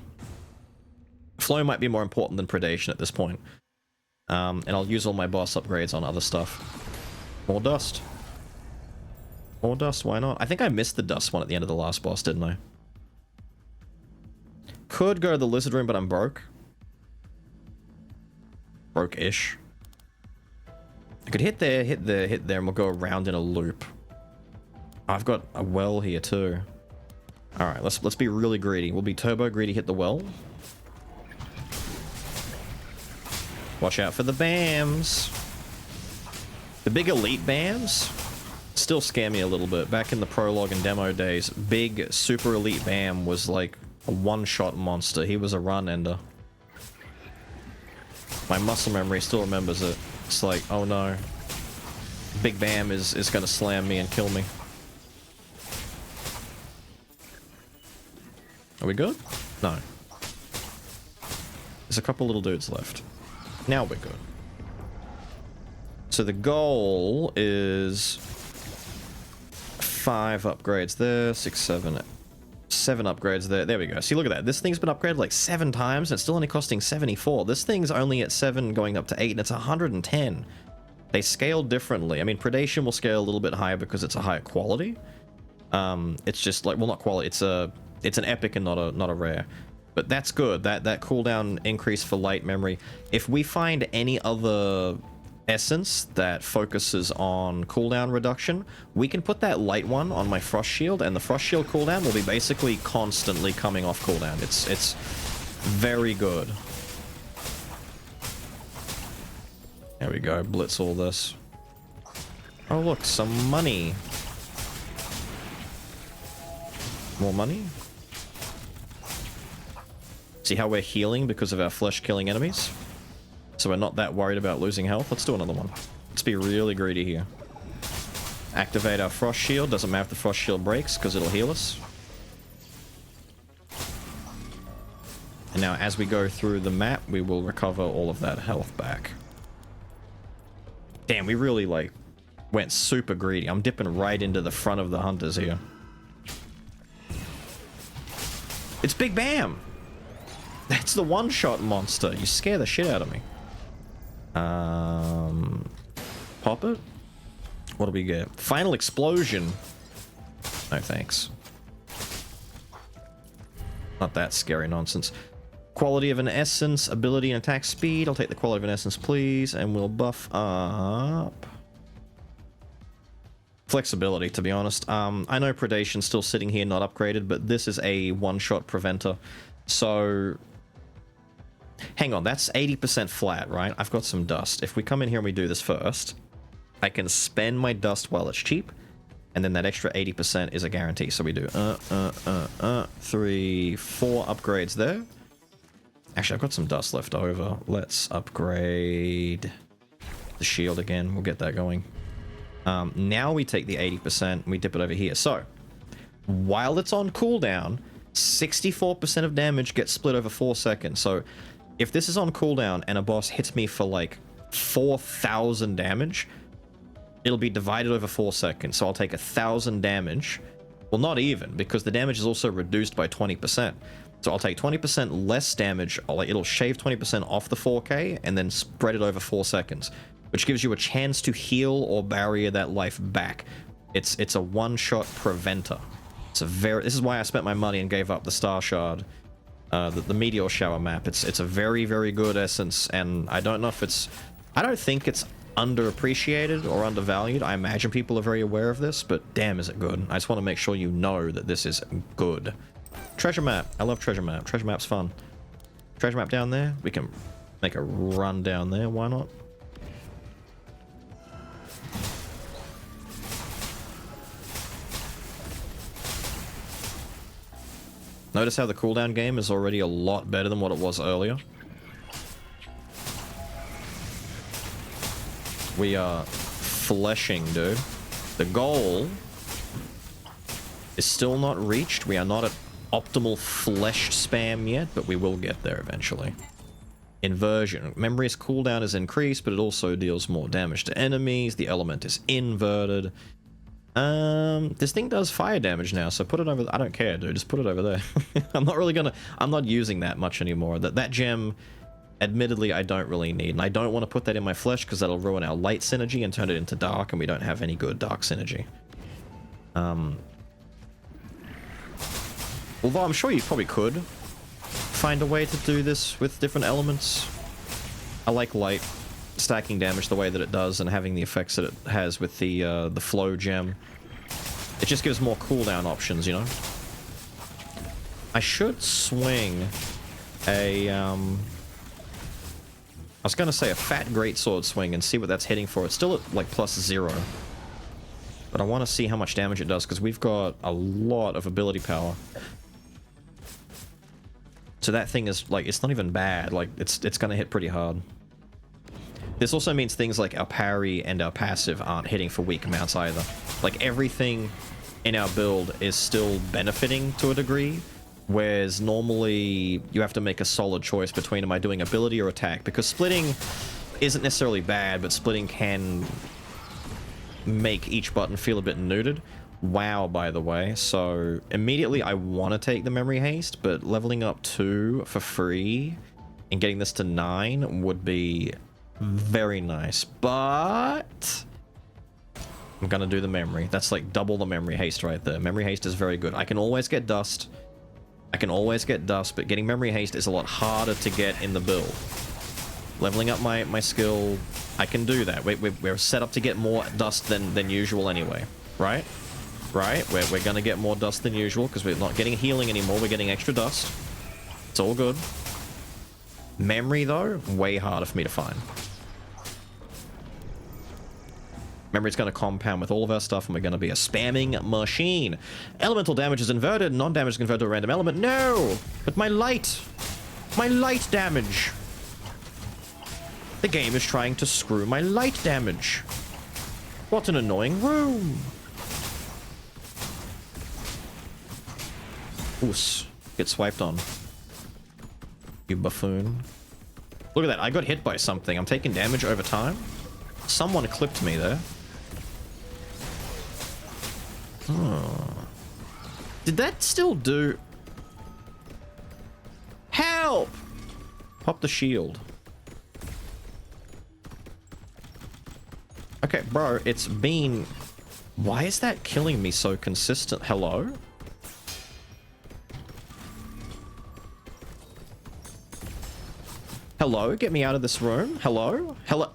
Flow might be more important than predation at this point. And I'll use all my boss upgrades on other stuff. More dust. More dust, why not? I think I missed the dust one at the end of the last boss, didn't I? Could go to the lizard room, but I'm broke. Broke-ish. I could hit there, hit there, hit there, and we'll go around in a loop. I've got a well here too. Alright, let's be really greedy. We'll be turbo greedy, hit the well. Watch out for the BAMs. The big elite BAMs still scare me a little bit. Back in the prologue and demo days, big super elite BAM was like a one-shot monster. He was a run-ender. My muscle memory still remembers it. It's like, oh no. Big BAM is gonna slam me and kill me. Are we good? No. There's a couple little dudes left. Now we're good. So the goal is 5 upgrades there, 6, 7 upgrades there. There we go. See, look at that. This thing's been upgraded like 7 times and it's still only costing 74. This thing's only at 7 going up to 8 and it's 110. They scale differently. I mean, Predation will scale a little bit higher because it's a higher quality. It's just like, well, not quality. It's an epic and not a rare. But that's good. That cooldown increase for light memory. If we find any other essence that focuses on cooldown reduction, we can put that light one on my frost shield, and the frost shield cooldown will be basically constantly coming off cooldown. It's very good. There we go. Blitz all this. Oh look, some money. More money. See how we're healing because of our flesh-killing enemies? So we're not that worried about losing health. Let's do another one. Let's be really greedy here. Activate our frost shield. Doesn't matter if the frost shield breaks because it'll heal us. And now as we go through the map, we will recover all of that health back. Damn, we really like went super greedy. I'm dipping right into the front of the hunters here. It's Big Bam! That's the one-shot monster. You scare the shit out of me. Pop it? What do we get? Final explosion. No thanks. Not that scary nonsense. Quality of an essence, ability and attack speed. I'll take the quality of an essence, please, and we'll buff up flexibility, to be honest. I know Predation's still sitting here not upgraded, but this is a one-shot preventer. So hang on, that's 80% flat, right? I've got some dust. If we come in here and we do this first, I can spend my dust while it's cheap, and then that extra 80% is a guarantee. So we do 3, 4 upgrades there. Actually, I've got some dust left over. Let's upgrade the shield again. We'll get that going. Now we take the 80%, we dip it over here. So while it's on cooldown, 64% of damage gets split over 4 seconds. So if this is on cooldown and a boss hits me for like 4,000 damage, it'll be divided over 4 seconds. So I'll take 1,000 damage. Well, not even, because the damage is also reduced by 20%. So I'll take 20% less damage. It'll shave 20% off the 4K and then spread it over 4 seconds, which gives you a chance to heal or barrier that life back. It's a one-shot preventer. This is why I spent my money and gave up the Star Shard, the Meteor Shower map. It's a very, very good essence, and I don't know if I don't think it's underappreciated or undervalued. I imagine people are very aware of this, but damn is it good. I just want to make sure you know that this is good. Treasure map. I love treasure map. Treasure map's fun. Treasure map down there. We can make a run down there. Why not? Notice how the cooldown game is already a lot better than what it was earlier. We are fleshing, dude. The goal is still not reached. We are not at optimal flesh spam yet, but we will get there eventually. Inversion. Memory's cooldown is increased, but it also deals more damage to enemies. The element is inverted. This thing does fire damage now, so put it over. I don't care, dude. Just put it over there. I'm not using that much anymore. That gem, admittedly, I don't really need, and I don't want to put that in my flesh because that'll ruin our light synergy and turn it into dark, and we don't have any good dark synergy. Although I'm sure you probably could find a way to do this with different elements. I like light stacking damage the way that it does and having the effects that it has with the flow gem. It just gives more cooldown options, you know? I should swing a I was gonna say a fat greatsword swing and see what that's hitting for. It's still at like +0. But I want to see how much damage it does because we've got a lot of ability power. So that thing is like, it's not even bad. Like it's gonna hit pretty hard. This also means things like our parry and our passive aren't hitting for weak amounts either. Like everything in our build is still benefiting to a degree, Whereas normally you have to make a solid choice between am I doing ability or attack, because splitting isn't necessarily bad, but splitting can make each button feel a bit neutered. Wow, by the way. So immediately I want to take the memory haste, but leveling up 2 for free and getting this to 9 would be very nice. But I'm gonna do the memory. That's like double the memory haste right there. Memory haste is very good. I can always get dust. I can always get dust, but getting memory haste is a lot harder to get in the build. Leveling up my skill, I can do that. We're set up to get more dust than usual anyway, right? Right? We're gonna get more dust than usual because we're not getting healing anymore. We're getting extra dust. It's all good. Memory, though, way harder for me to find. Memory's going to compound with all of our stuff, and we're going to be a spamming machine. Elemental damage is inverted. Non-damage is converted to a random element. No! But my light damage. The game is trying to screw my light damage. What an annoying room. Oos. Get swiped on. You buffoon. Look at that. I got hit by something. I'm taking damage over time. Someone clipped me there. Oh. Did that still do... Help! Pop the shield. Okay, bro, it's been... Why is that killing me so consistent? Hello? Hello? Get me out of this room? Hello? Hello?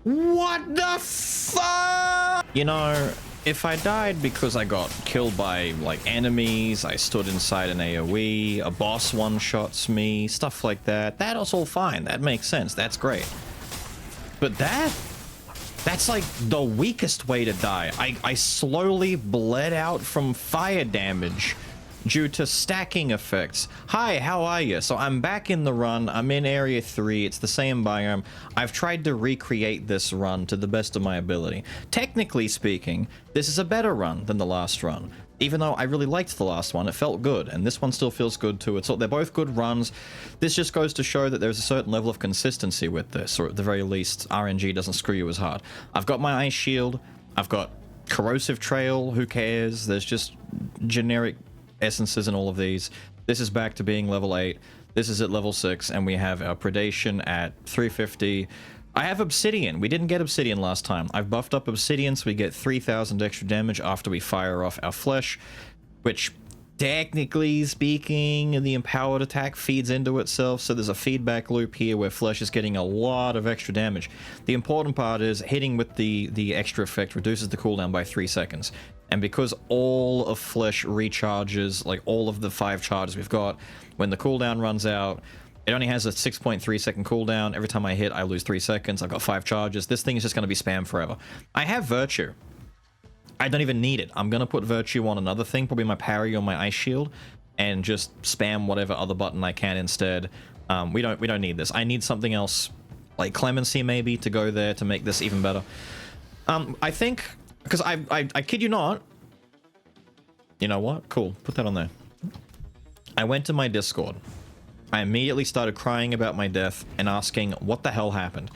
What the fuck? You know, if I died because I got killed by, like, enemies, I stood inside an AoE, a boss one-shots me, stuff like that, that's all fine. That makes sense. That's great. But that's like the weakest way to die. I slowly bled out from fire damage due to stacking effects. Hi, how are you? So I'm back in the run. I'm in Area 3. It's the same biome. I've tried to recreate this run to the best of my ability. Technically speaking, this is a better run than the last run. Even though I really liked the last one, it felt good, and this one still feels good too. They're both good runs. This just goes to show that there's a certain level of consistency with this, or at the very least, RNG doesn't screw you as hard. I've got my ice shield. I've got corrosive trail. Who cares? There's just generic essences in all of these. This is back to being level 8. This is at level 6, and we have our predation at 350. I have obsidian. We didn't get obsidian last time. I've buffed up obsidian so we get 3,000 extra damage after we fire off our flesh, which technically speaking, the empowered attack feeds into itself, so there's a feedback loop here where flesh is getting a lot of extra damage. The important part is hitting with the extra effect reduces the cooldown by 3 seconds. And because all of flesh recharges, like all of the 5 charges we've got, when the cooldown runs out, it only has a 6.3 second cooldown. Every time I hit, I lose 3 seconds. I've got 5 charges. This thing is just going to be spam forever. I have Virtue. I don't even need it. I'm going to put Virtue on another thing, probably my parry or my ice shield, and just spam whatever other button I can instead. We don't need this. I need something else, like Clemency maybe, to go there to make this even better. I think... Because I kid you not. You know what? Cool. Put that on there. I went to my Discord. I immediately started crying about my death and asking what the hell happened.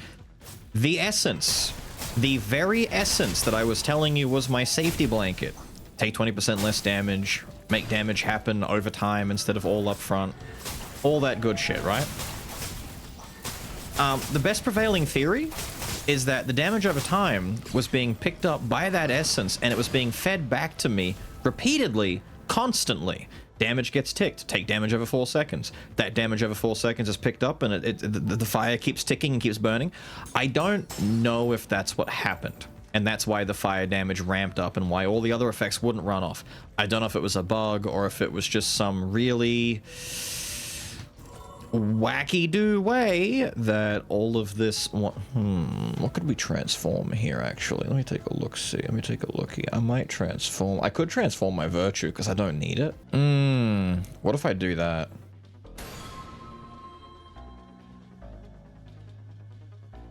The essence. The very essence that I was telling you was my safety blanket. Take 20% less damage. Make damage happen over time instead of all up front. All that good shit, right? The best prevailing theory is that the damage over time was being picked up by that essence and it was being fed back to me repeatedly, constantly. Damage gets ticked. Take damage over 4 seconds. That damage over 4 seconds is picked up and the fire keeps ticking and keeps burning. I don't know if that's what happened. And that's why the fire damage ramped up and why all the other effects wouldn't run off. I don't know if it was a bug or if it was just some really wacky-do way that all of this... What could we transform here, actually? Let me take a look-see. Let me take a look here. I might transform... I could transform my Virtue, because I don't need it. What if I do that?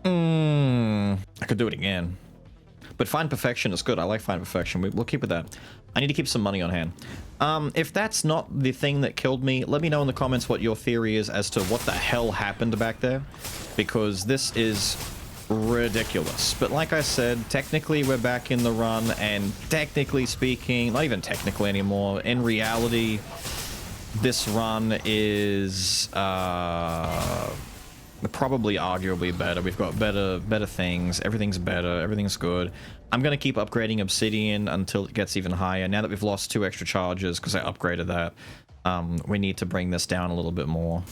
I could do it again. But Fine Perfection is good. I like Fine Perfection. We'll keep with that. I need to keep some money on hand. If that's not the thing that killed me, let me know in the comments what your theory is as to what the hell happened back there. Because this is ridiculous. But like I said, technically we're back in the run, and technically speaking, not even technically anymore, in reality, this run is probably arguably better. We've got better things. Everything's better. Everything's good. I'm going to keep upgrading Obsidian until it gets even higher. Now that we've lost 2 extra charges because I upgraded that, we need to bring this down a little bit more.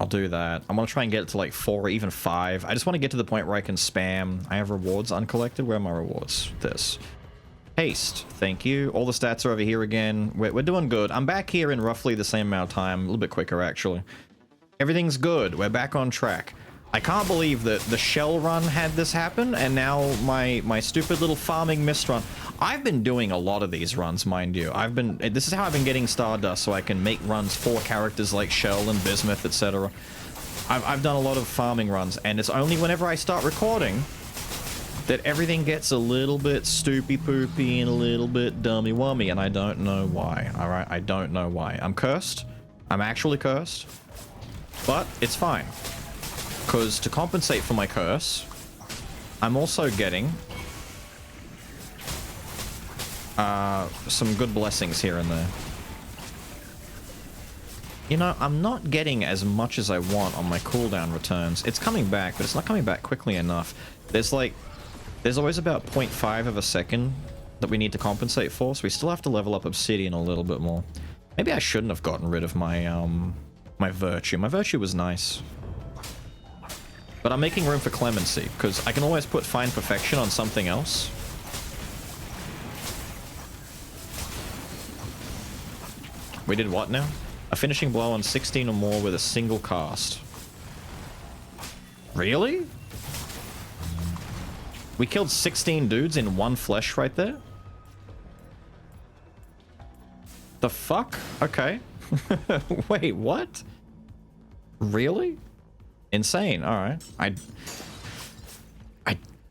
I'll do that. I'm going to try and get it to like 4 or even 5. I just want to get to the point where I can spam. I have rewards uncollected. Where are my rewards? This. Haste. Thank you. All the stats are over here again. We're doing good. I'm back here in roughly the same amount of time. A little bit quicker, actually. Everything's good. We're back on track. I can't believe that the shell run had this happen, and now my stupid little farming mist run. I've been doing a lot of these runs, mind you. This is how I've been getting Stardust, so I can make runs for characters like Shell and Bismuth, etc. I've done a lot of farming runs, and it's only whenever I start recording that everything gets a little bit stoopy-poopy and a little bit dummy-wummy, and I don't know why, alright? I don't know why. I'm cursed. I'm actually cursed. But it's fine, because to compensate for my curse, I'm also getting some good blessings here and there. You know, I'm not getting as much as I want on my cooldown returns. It's coming back, but it's not coming back quickly enough. There's always about 0.5 of a second that we need to compensate for, so we still have to level up Obsidian a little bit more. Maybe I shouldn't have gotten rid of my, my Virtue. My Virtue was nice. But I'm making room for Clemency, because I can always put Fine Perfection on something else. We did what now? A finishing blow on 16 or more with a single cast. Really? We killed 16 dudes in one flesh right there? The fuck? Okay. Wait, what? Really? Insane. Alright.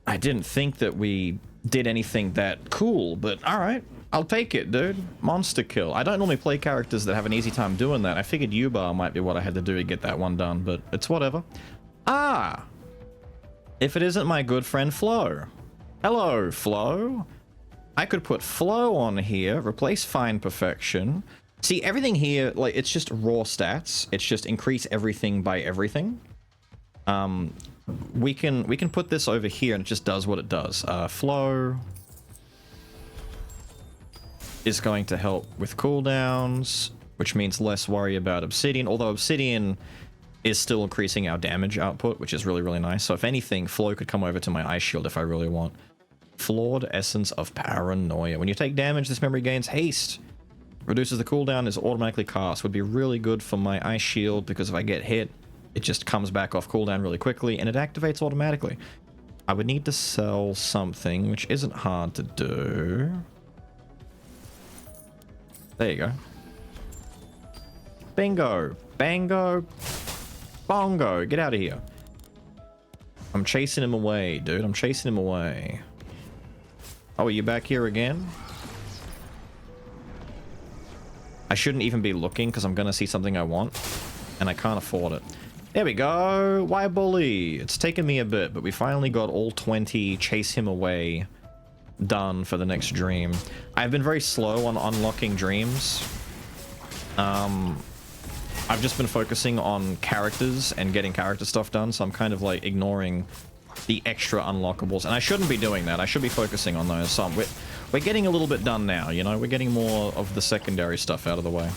I didn't think that we did anything that cool, but alright. I'll take it, dude. Monster kill. I don't normally play characters that have an easy time doing that. I figured U-Bar might be what I had to do to get that one done, but it's whatever. Ah! If it isn't my good friend Flo. Hello, Flo. I could put Flo on here, replace Fine Perfection. See, everything here, like, it's just raw stats. It's just increase everything by everything. We can put this over here and it just does what it does. Flo is going to help with cooldowns, which means less worry about Obsidian, although Obsidian is still increasing our damage output, which is really, really nice. So if anything, Flo could come over to my Ice Shield if I really want. Flawed Essence of Paranoia. When you take damage, this memory gains haste. Reduces the cooldown, is automatically cast. Would be really good for my Ice Shield, because if I get hit, it just comes back off cooldown really quickly, and it activates automatically. I would need to sell something, which isn't hard to do. There you go. Bingo. Bango. Bongo. Get out of here. I'm chasing him away, dude. I'm chasing him away. Oh, are you back here again? I shouldn't even be looking because I'm going to see something I want. And I can't afford it. There we go. Why bully? It's taken me a bit, but we finally got all 20 chase him away done for the next dream. I've been very slow on unlocking dreams. I've just been focusing on characters and getting character stuff done, so I'm kind of like ignoring the extra unlockables, and I shouldn't be doing that. I should be focusing on those. So we're getting a little bit done now, you know? We're getting more of the secondary stuff out of the way.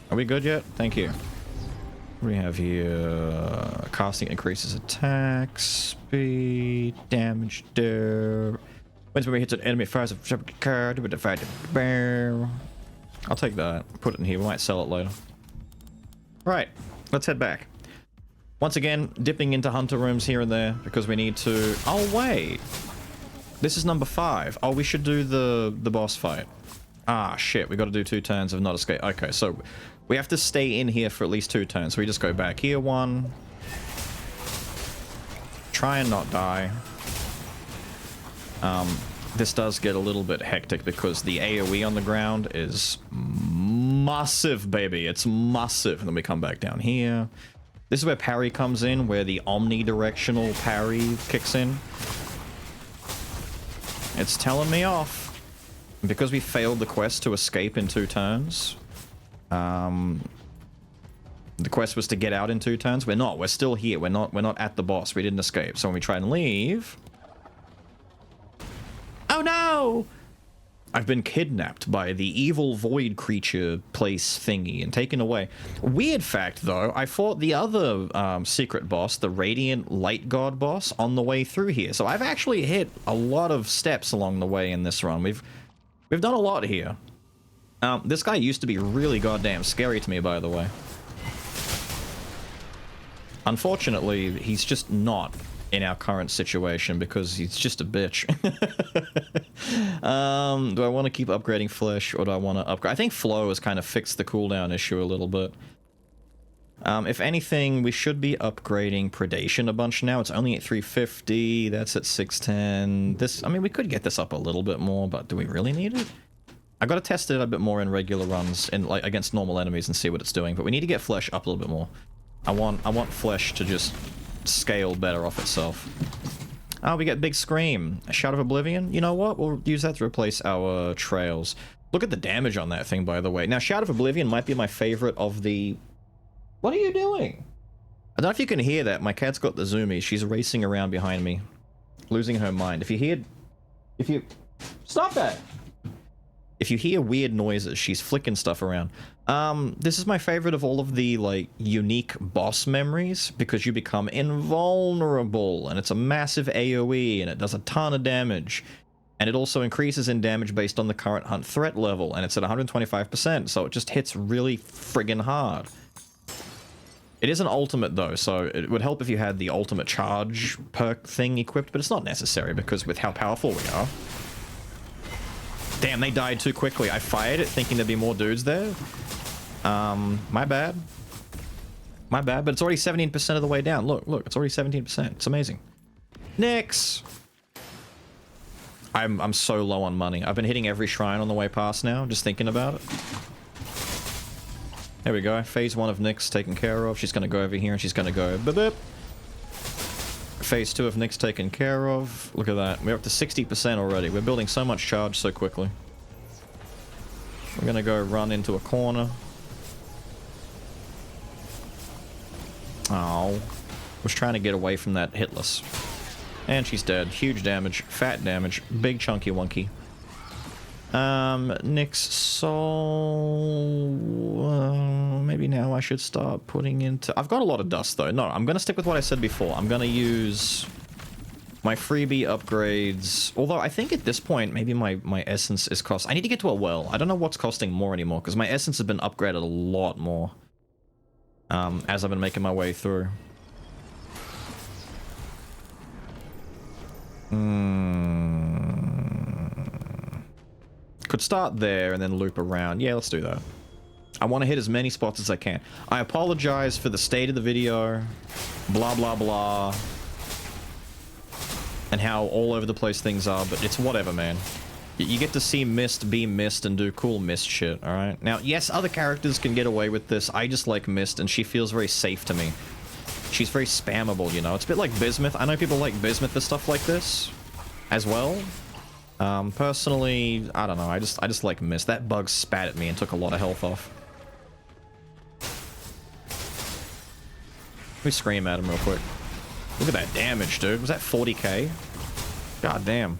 Are we good yet? Thank you. What do we have here? Casting increases attack, speed, damage, When we hit an enemy fires a separate card with the fight. I'll take that. Put it in here. We might sell it later. Right. Let's head back. Once again, dipping into hunter rooms here and there because we need to. Oh wait, this is number 5. Oh, we should do the boss fight. Ah, shit. We got to do 2 turns of not escape. Okay, so we have to stay in here for at least 2 turns. So we just go back here 1. Try and not die. This does get a little bit hectic because the AoE on the ground is massive, baby. It's massive. And then we come back down here. This is where parry comes in, where the omnidirectional parry kicks in. It's telling me off. Because we failed the quest to escape in 2 turns. The quest was to get out in 2 turns. We're not. We're still here. We're not at the boss. We didn't escape. So when we try and leave... Oh no! I've been kidnapped by the evil void creature place thingy and taken away. Weird fact, though, I fought the other secret boss, the Radiant Light God boss, on the way through here. So I've actually hit a lot of steps along the way in this run. We've done a lot here. This guy used to be really goddamn scary to me, by the way. Unfortunately, he's just not in our current situation because he's just a bitch. Do I want to keep upgrading flesh or do I want to upgrade? I think flow has kind of fixed the cooldown issue a little bit. If anything, we should be upgrading predation a bunch now. It's only at 350. That's at 610. This, I mean, we could get this up a little bit more, but do we really need it? I got to test it a bit more in regular runs, in like against normal enemies, and see what it's doing. But we need to get flesh up a little bit more. I want flesh to just scale better off itself. Oh, we get Big Scream. A Shout of Oblivion? You know what? We'll use that to replace our trails. Look at the damage on that thing, by the way. Now, Shout of Oblivion might be my favorite of the... What are you doing? I don't know if you can hear that. My cat's got the zoomies. She's racing around behind me, losing her mind. If you hear... Stop that! If you hear weird noises, she's flicking stuff around. This is my favorite of all of the, like, unique boss memories, because you become invulnerable, and it's a massive AoE, and it does a ton of damage. And it also increases in damage based on the current hunt threat level, and it's at 125%, so it just hits really friggin' hard. It is an ultimate, though, so it would help if you had the ultimate charge perk thing equipped, but it's not necessary, because with how powerful we are... Damn, they died too quickly. I fired it thinking there'd be more dudes there. My bad. My bad, but it's already 17% of the way down. Look, it's already 17%. It's amazing. Nyx! I'm so low on money. I've been hitting every shrine on the way past now, just thinking about it. There we go. Phase 1 of Nyx taken care of. She's gonna go over here and she's gonna go boop. Phase 2 of Nyx taken care of. Look at that. We're up to 60% already. We're building so much charge so quickly. We're gonna go run into a corner. Oh. Was trying to get away from that hitless. And she's dead. Huge damage. Fat damage. Big chunky wonky. Nyx soul... maybe now I should start putting into... I've got a lot of dust, though. No, I'm going to stick with what I said before. I'm going to use my freebie upgrades. Although, I think at this point, maybe my essence is cost... I need to get to a well. I don't know what's costing more anymore, because my essence has been upgraded a lot more. As I've been making my way through. Could start there and then loop around. Yeah, let's do that. I want to hit as many spots as I can. I apologize for the state of the video. Blah, blah, blah. And how all over the place things are, but it's whatever, man. You get to see Mist be Mist and do cool Mist shit, alright? Now, yes, other characters can get away with this. I just like Mist, and she feels very safe to me. She's very spammable, you know? It's a bit like Bismuth. I know people like Bismuth for stuff like this as well. Personally, I don't know. I just like Mist. That bug spat at me and took a lot of health off. Let me scream at him real quick. Look at that damage, dude. Was that 40k? God damn.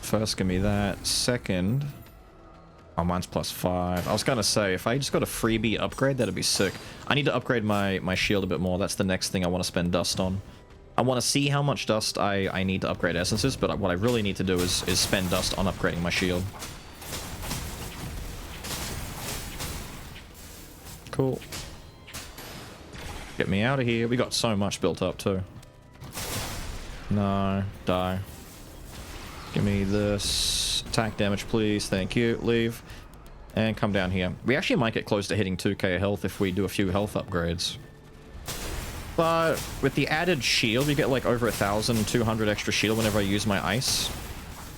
First, give me that. Second... Oh, mine's +5. I was gonna say, if I just got a freebie upgrade, that'd be sick. I need to upgrade my shield a bit more. That's the next thing I want to spend dust on. I want to see how much dust I need to upgrade essences, but what I really need to do is spend dust on upgrading my shield. Cool. Get me out of here. We got so much built up, too. No. Die. Give me this. Attack damage, please. Thank you. Leave. And come down here. We actually might get close to hitting 2k health if we do a few health upgrades. But with the added shield, you get like over 1,200 extra shield whenever I use my ice.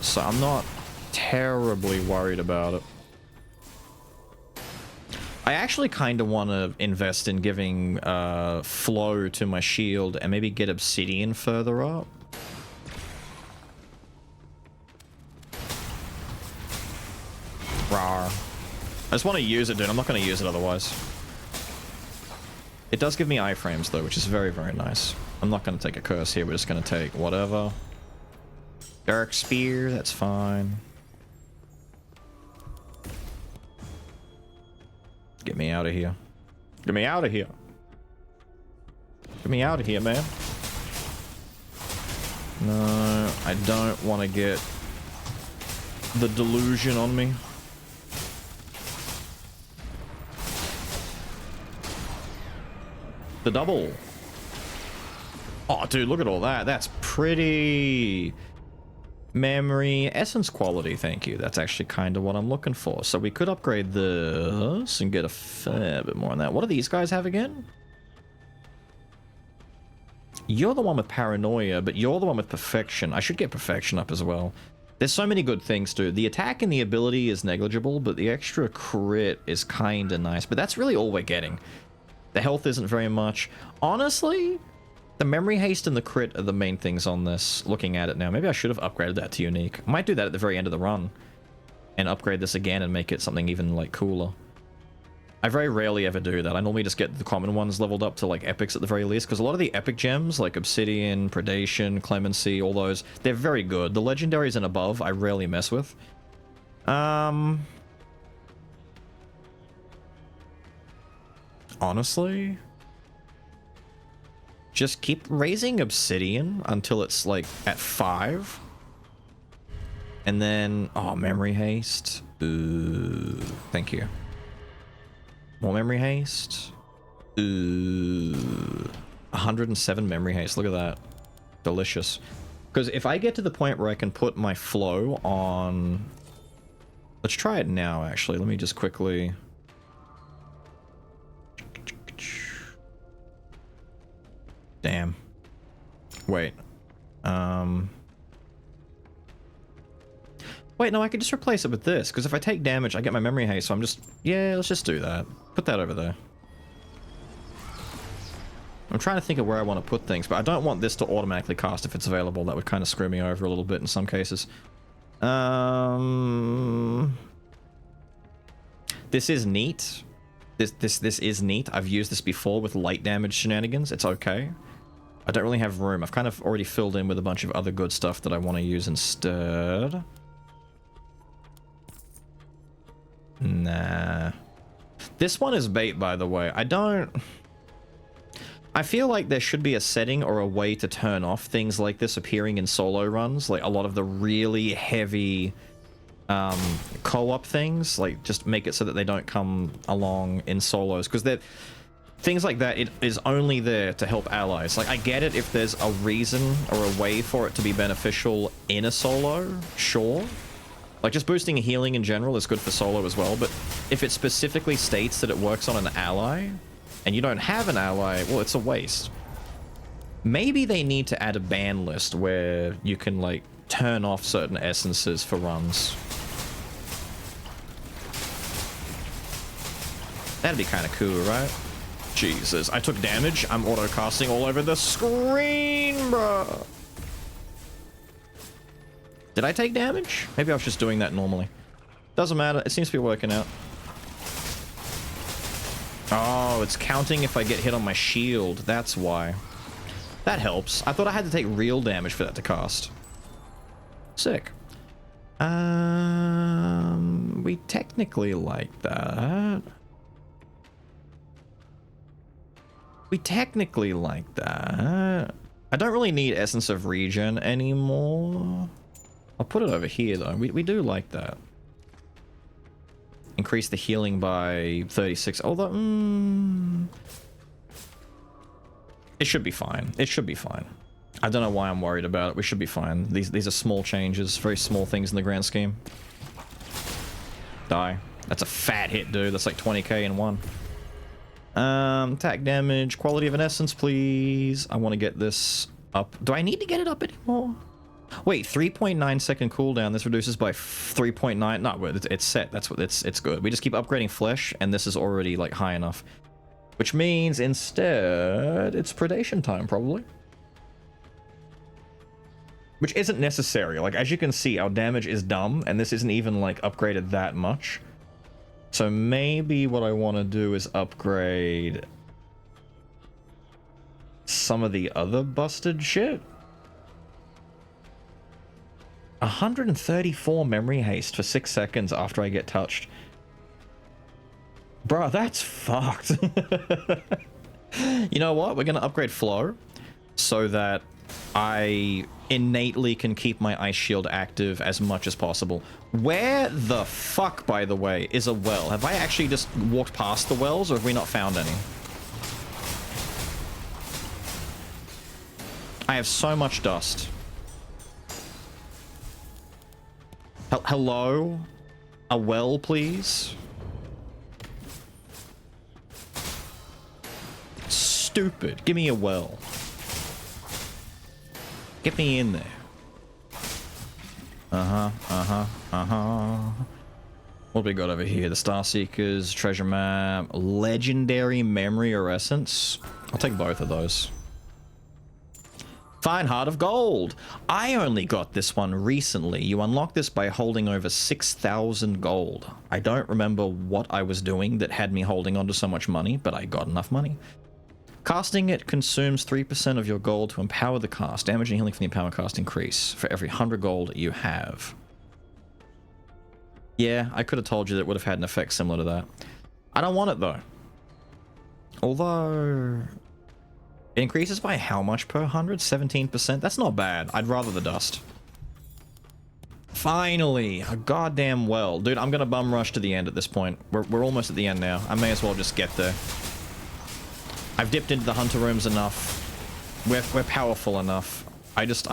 So I'm not terribly worried about it. I actually kind of want to invest in giving flow to my shield and maybe get obsidian further up. Rawr. I just want to use it, dude. I'm not going to use it otherwise. It does give me iframes, though, which is very, very nice. I'm not going to take a curse here. We're just going to take whatever. Dark Spear, that's fine. Get me out of here. Get me out of here. Get me out of here, man. No, I don't want to get the delusion on me. The double. Oh, dude, look at all that. That's pretty. Memory, essence quality, thank you. That's actually kind of what I'm looking for. So we could upgrade this and get a fair bit more on that. What do these guys have again? You're the one with paranoia, but you're the one with perfection. I should get perfection up as well. There's so many good things, dude. The attack and the ability is negligible, but the extra crit is kind of nice. But that's really all we're getting. The health isn't very much. Honestly, the memory haste and the crit are the main things on this, looking at it now. Maybe I should have upgraded that to unique. I might do that at the very end of the run. And upgrade this again and make it something even, like, cooler. I very rarely ever do that. I normally just get the common ones leveled up to, like, epics at the very least. Because a lot of the epic gems, like Obsidian, Predation, Clemency, all those, they're very good. The legendaries and above, I rarely mess with. Honestly, just keep raising Obsidian until it's like at 5. And then, oh, memory haste. Ooh, thank you. More memory haste. Ooh, 107 memory haste. Look at that. Delicious. Because if I get to the point where I can put my flow on... Let's try it now, actually. Let me just quickly... Damn. Wait. Wait, no, I could just replace it with this, because if I take damage, I get my memory haste, so I'm just... Yeah, let's just do that. Put that over there. I'm trying to think of where I want to put things, but I don't want this to automatically cast if it's available. That would kind of screw me over a little bit in some cases. This is neat. This is neat. I've used this before with light damage shenanigans. It's okay. I don't really have room. I've kind of already filled in with a bunch of other good stuff that I want to use instead. Nah. This one is bait, by the way. I feel like there should be a setting or a way to turn off things like this appearing in solo runs. Like a lot of the really heavy co-op things. Like just make it so that they don't come along in solos. Because they're... Things like that, it is only there to help allies. Like, I get it if there's a reason or a way for it to be beneficial in a solo, sure. Like, just boosting healing in general is good for solo as well, but if it specifically states that it works on an ally, and you don't have an ally, well, it's a waste. Maybe they need to add a ban list where you can, like, turn off certain essences for runs. That'd be kind of cool, right? Jesus, I took damage. I'm auto-casting all over the screen, bruh. Did I take damage? Maybe I was just doing that normally. Doesn't matter. It seems to be working out. Oh, it's counting if I get hit on my shield. That's why. That helps. I thought I had to take real damage for that to cast. Sick. We technically like that. We technically like that. I don't really need Essence of Regen anymore. I'll put it over here, though. We do like that. Increase the healing by 36. Although, it should be fine. It should be fine. I don't know why I'm worried about it. We should be fine. These are small changes, very small things in the grand scheme. Die. That's a fat hit, dude. That's like 20k in one. Attack damage, quality of an essence, please. I want to get this up. Do I need to get it up anymore? Wait, 3.9 second cooldown. This reduces by 3.9. No, it's set. That's what it's good. We just keep upgrading flesh, and this is already like high enough. Which means instead it's predation time, probably. Which isn't necessary. Like, as you can see, our damage is dumb, and this isn't even like upgraded that much. So maybe what I want to do is upgrade some of the other busted shit. 134 memory haste for 6 seconds after I get touched. Bruh, that's fucked. You know what? We're gonna upgrade flow so that I innately can keep my ice shield active as much as possible. Where the fuck, by the way, is a well? Have I actually just walked past the wells, or have we not found any? I have so much dust. Hello? A well, please? Stupid. Give me a well. Get me in there. What do we got over here? The Star Seekers, treasure map, legendary memory or essence. I'll take both of those. Fine Heart of Gold. I only got this one recently. You unlock this by holding over 6,000 gold. I don't remember what I was doing that had me holding onto so much money, but I got enough money. Casting it consumes 3% of your gold to empower the cast. Damage and healing from the empower cast increase for every 100 gold you have. Yeah, I could have told you that it would have had an effect similar to that. I don't want it though. Although it increases by how much per 100? 17%? That's not bad. I'd rather the dust. Finally, a goddamn well. Dude, I'm gonna bum rush to the end at this point. We're almost at the end now. I may as well just get there. I've dipped into the hunter rooms enough. We're powerful enough. I just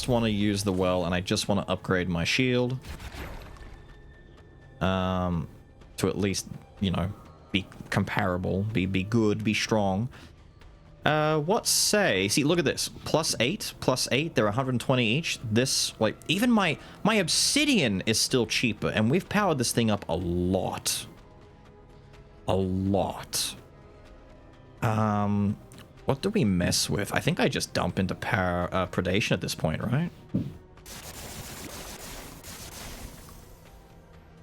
want to use the well, and I just want to upgrade my shield. To at least, you know, be comparable, be good, be strong. What say? See, look at this. +8. They're 120 each. This, like, even my obsidian is still cheaper, and we've powered this thing up a lot. A lot. What do we mess with? I think I just dump into power, predation at this point, right?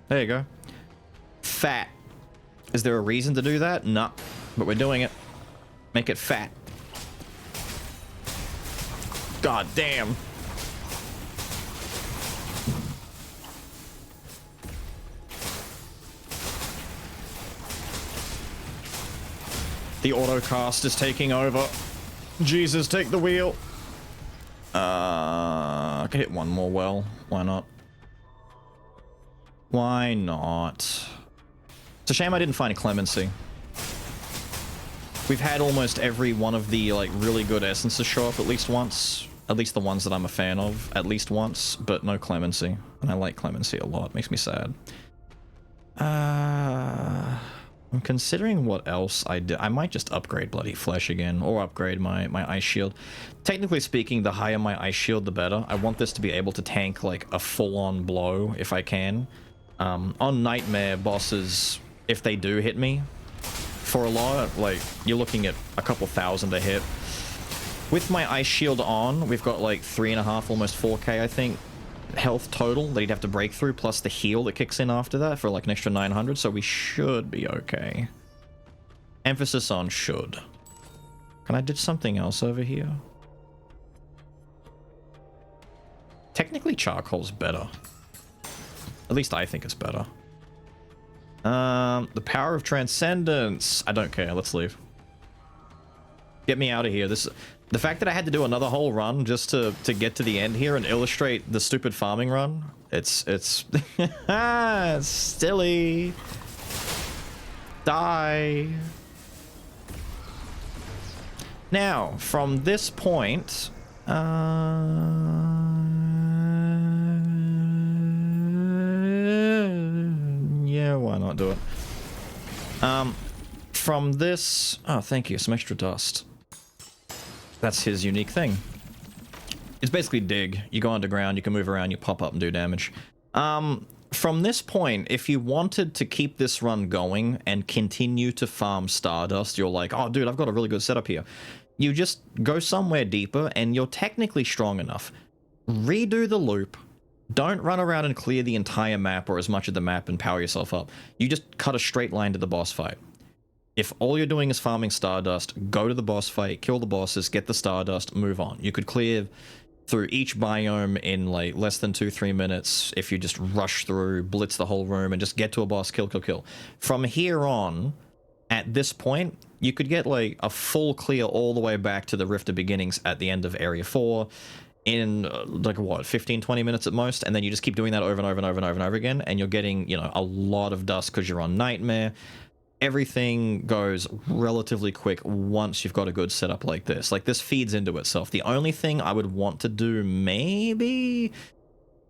There you go. Fat. Is there a reason to do that? No, but we're doing it. Make it fat. God damn. The autocast is taking over. Jesus, take the wheel. I can hit one more well. Why not? Why not? It's a shame I didn't find clemency. We've had almost every one of the, like, really good essences show up at least once. At least the ones that I'm a fan of, at least once, but no clemency. And I like clemency a lot. Makes me sad. I'm considering what else I did. I might just upgrade bloody flesh again, or upgrade my ice shield. Technically speaking, the higher my ice shield, the better. I want this to be able to tank like a full-on blow if I can. On nightmare bosses, if they do hit me, for a lot, like, you're looking at a couple thousand a hit. With my ice shield on, we've got like 3.5, almost 4k, I think, health total that he'd have to break through, plus the heal that kicks in after that for like an extra 900, so we should be okay. Emphasis on should. Can I do something else over here? Technically charcoal's better. At least I think it's better. The power of transcendence. I don't care, let's leave. Get me out of here. The fact that I had to do another whole run just to get to the end here and illustrate the stupid farming run, it's it's silly. Die. Now, from this point, Yeah, why not do it? From this... Oh, thank you. Some extra dust. That's his unique thing. It's basically dig. You go underground, you can move around, you pop up and do damage. From this point, if you wanted to keep this run going and continue to farm Stardust, you're like, oh, dude, I've got a really good setup here. You just go somewhere deeper, and you're technically strong enough. Redo the loop. Don't run around and clear the entire map or as much of the map and power yourself up. You just cut a straight line to the boss fight. If all you're doing is farming Stardust, go to the boss fight, kill the bosses, get the Stardust, move on. You could clear through each biome in like less than 2-3 minutes if you just rush through, blitz the whole room, and just get to a boss, kill, kill, kill. From here on, at this point, you could get like a full clear all the way back to the Rift of Beginnings at the end of Area 4 in like what, 15-20 minutes at most, and then you just keep doing that over and over and over and over and over again, and you're getting, you know, a lot of dust because you're on Nightmare. Everything goes relatively quick once you've got a good setup like this. Like, this feeds into itself. The only thing I would want to do, maybe,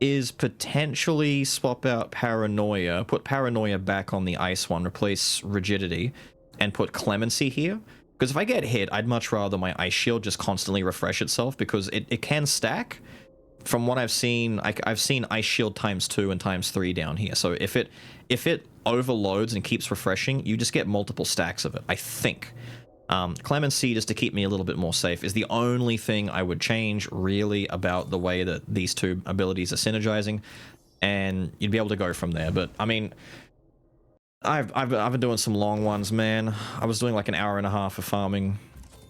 is potentially swap out Paranoia, put Paranoia back on the Ice one, replace Rigidity, and put Clemency here. Because if I get hit, I'd much rather my Ice Shield just constantly refresh itself, because it can stack. From what I've seen, I've seen Ice Shield ×2 and ×3 down here. So if it overloads and keeps refreshing, you just get multiple stacks of it, I think. Clemency, just to keep me a little bit more safe, is the only thing I would change, really, about the way that these two abilities are synergizing, and you'd be able to go from there. But, I mean, I've been doing some long ones, man. I was doing like an hour and a half of farming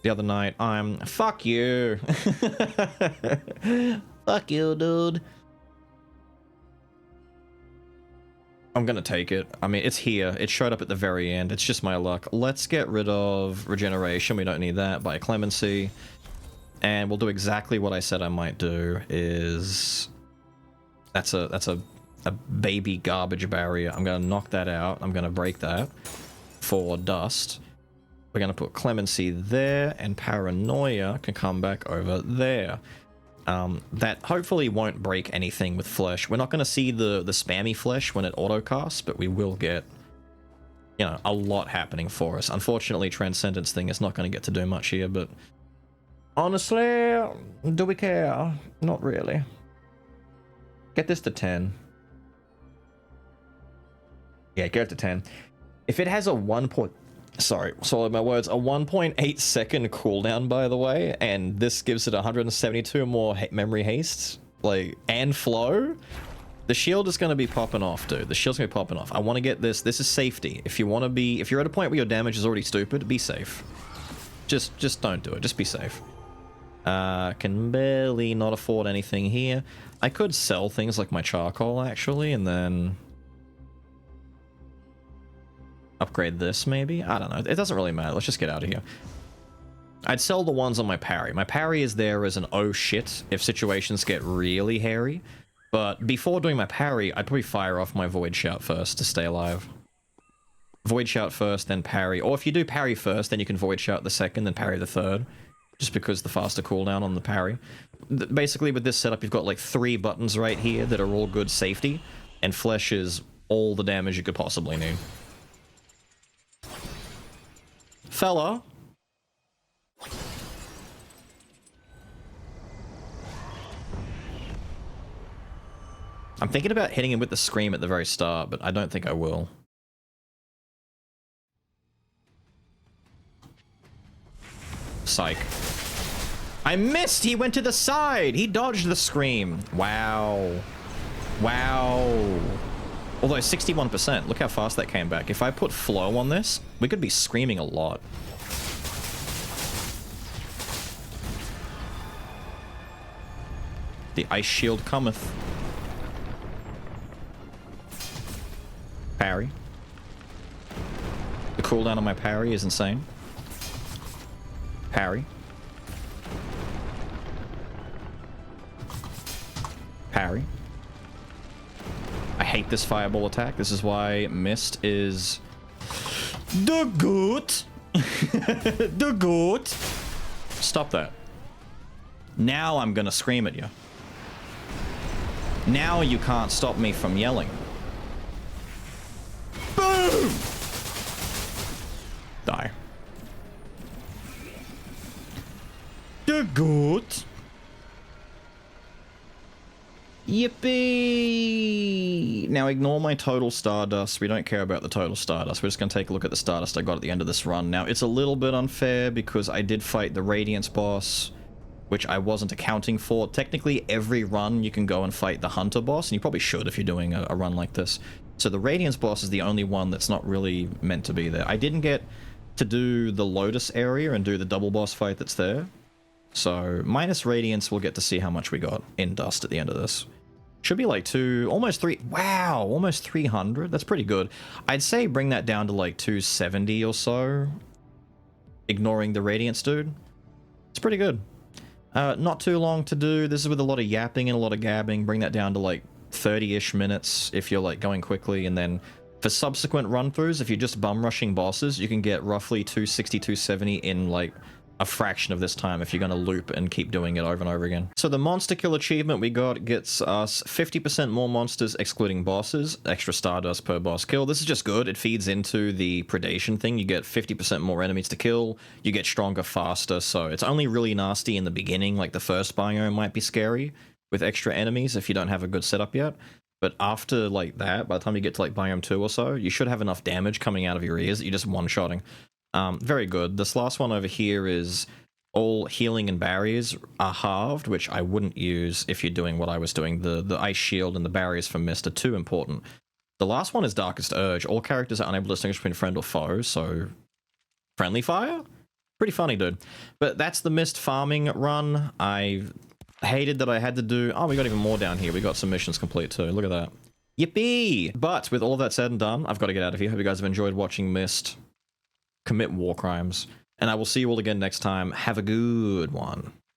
the other night. Fuck you. Fuck you, dude. I'm gonna take it. I mean, it's here. It showed up at the very end. It's just my luck. Let's get rid of Regeneration. We don't need that. By Clemency. And we'll do exactly what I said I might do, is... That's a baby garbage barrier. I'm gonna knock that out. I'm gonna break that for dust. We're gonna put Clemency there, and Paranoia can come back over there. That hopefully won't break anything with Flesh. We're not going to see the spammy Flesh when it auto-casts, but we will get, you know, a lot happening for us. Unfortunately, Transcendence thing is not going to get to do much here, but honestly, do we care? Not really. Get this to 10. Yeah, get it to 10. If it has a 1 point... Sorry, swallow my words. A 1.8 second cooldown, by the way, and this gives it 172 more memory hastes, like, and flow. The shield is going to be popping off, dude. The shield's going to be popping off. I want to get this. This is safety. If you want to be, if you're at a point where your damage is already stupid, be safe. Just don't do it. Just be safe. Can barely not afford anything here. I could sell things like my charcoal, actually, and then upgrade this, maybe? I don't know. It doesn't really matter. Let's just get out of here. I'd sell the ones on my parry. My parry is there as an oh shit if situations get really hairy. But before doing my parry, I'd probably fire off my Void Shout first to stay alive. Void Shout first, then parry. Or if you do parry first, then you can Void Shout the second, then parry the third. Just because the faster cooldown on the parry. Basically, with this setup, you've got like 3 buttons right here that are all good safety. And Flesh is all the damage you could possibly need. Fella. I'm thinking about hitting him with the scream at the very start, but I don't think I will. Psych. I missed! He went to the side! He dodged the scream. Wow. Wow. Although 61%, look how fast that came back. If I put flow on this, we could be screaming a lot. The ice shield cometh. Parry. The cooldown on my parry is insane. Parry. Parry. I hate this fireball attack. This is why Mist is the goat. The goat. Stop that. Now I'm gonna scream at you. Now you can't stop me from yelling. Boom! Die. You're good. Yippee! Now ignore my total Stardust. We don't care about the total Stardust. We're just going to take a look at the Stardust I got at the end of this run. Now, it's a little bit unfair because I did fight the Radiance boss, which I wasn't accounting for. Technically, every run you can go and fight the Hunter boss, and you probably should if you're doing a run like this. So the Radiance boss is the only one that's not really meant to be there. I didn't get to do the Lotus area and do the double boss fight that's there. So, minus Radiance, we'll get to see how much we got in Dust at the end of this. Should be like almost 300. That's pretty good. I'd say bring that down to like 270 or so. Ignoring the Radiance dude. It's pretty good. Not too long to do. This is with a lot of yapping and a lot of gabbing. Bring that down to like 30-ish minutes if you're like going quickly. And then for subsequent run-throughs, if you're just bum rushing bosses, you can get roughly 260, 270 in like a fraction of this time if you're going to loop and keep doing it over and over again. So the monster kill achievement we got gets us 50% more monsters excluding bosses, extra Stardust per boss kill. This is just good. It feeds into the predation thing. You get 50% more enemies to kill, you get stronger faster, so it's only really nasty in the beginning, like the first biome might be scary with extra enemies if you don't have a good setup yet. But after like that, by the time you get to like biome 2 or so, you should have enough damage coming out of your ears that you're just one-shotting. Very good. This last one over here is all healing and barriers are halved, which I wouldn't use if you're doing what I was doing. The ice shield and the barriers for mist are too important. The last one is Darkest Urge. All characters are unable to distinguish between friend or foe, so friendly fire? Pretty funny, dude. But that's the mist farming run. I hated that I had to do... Oh, we got even more down here. We got some missions complete too. Look at that. Yippee! But with all of that said and done, I've got to get out of here. Hope you guys have enjoyed watching Mist commit war crimes, and I will see you all again next time. Have a good one.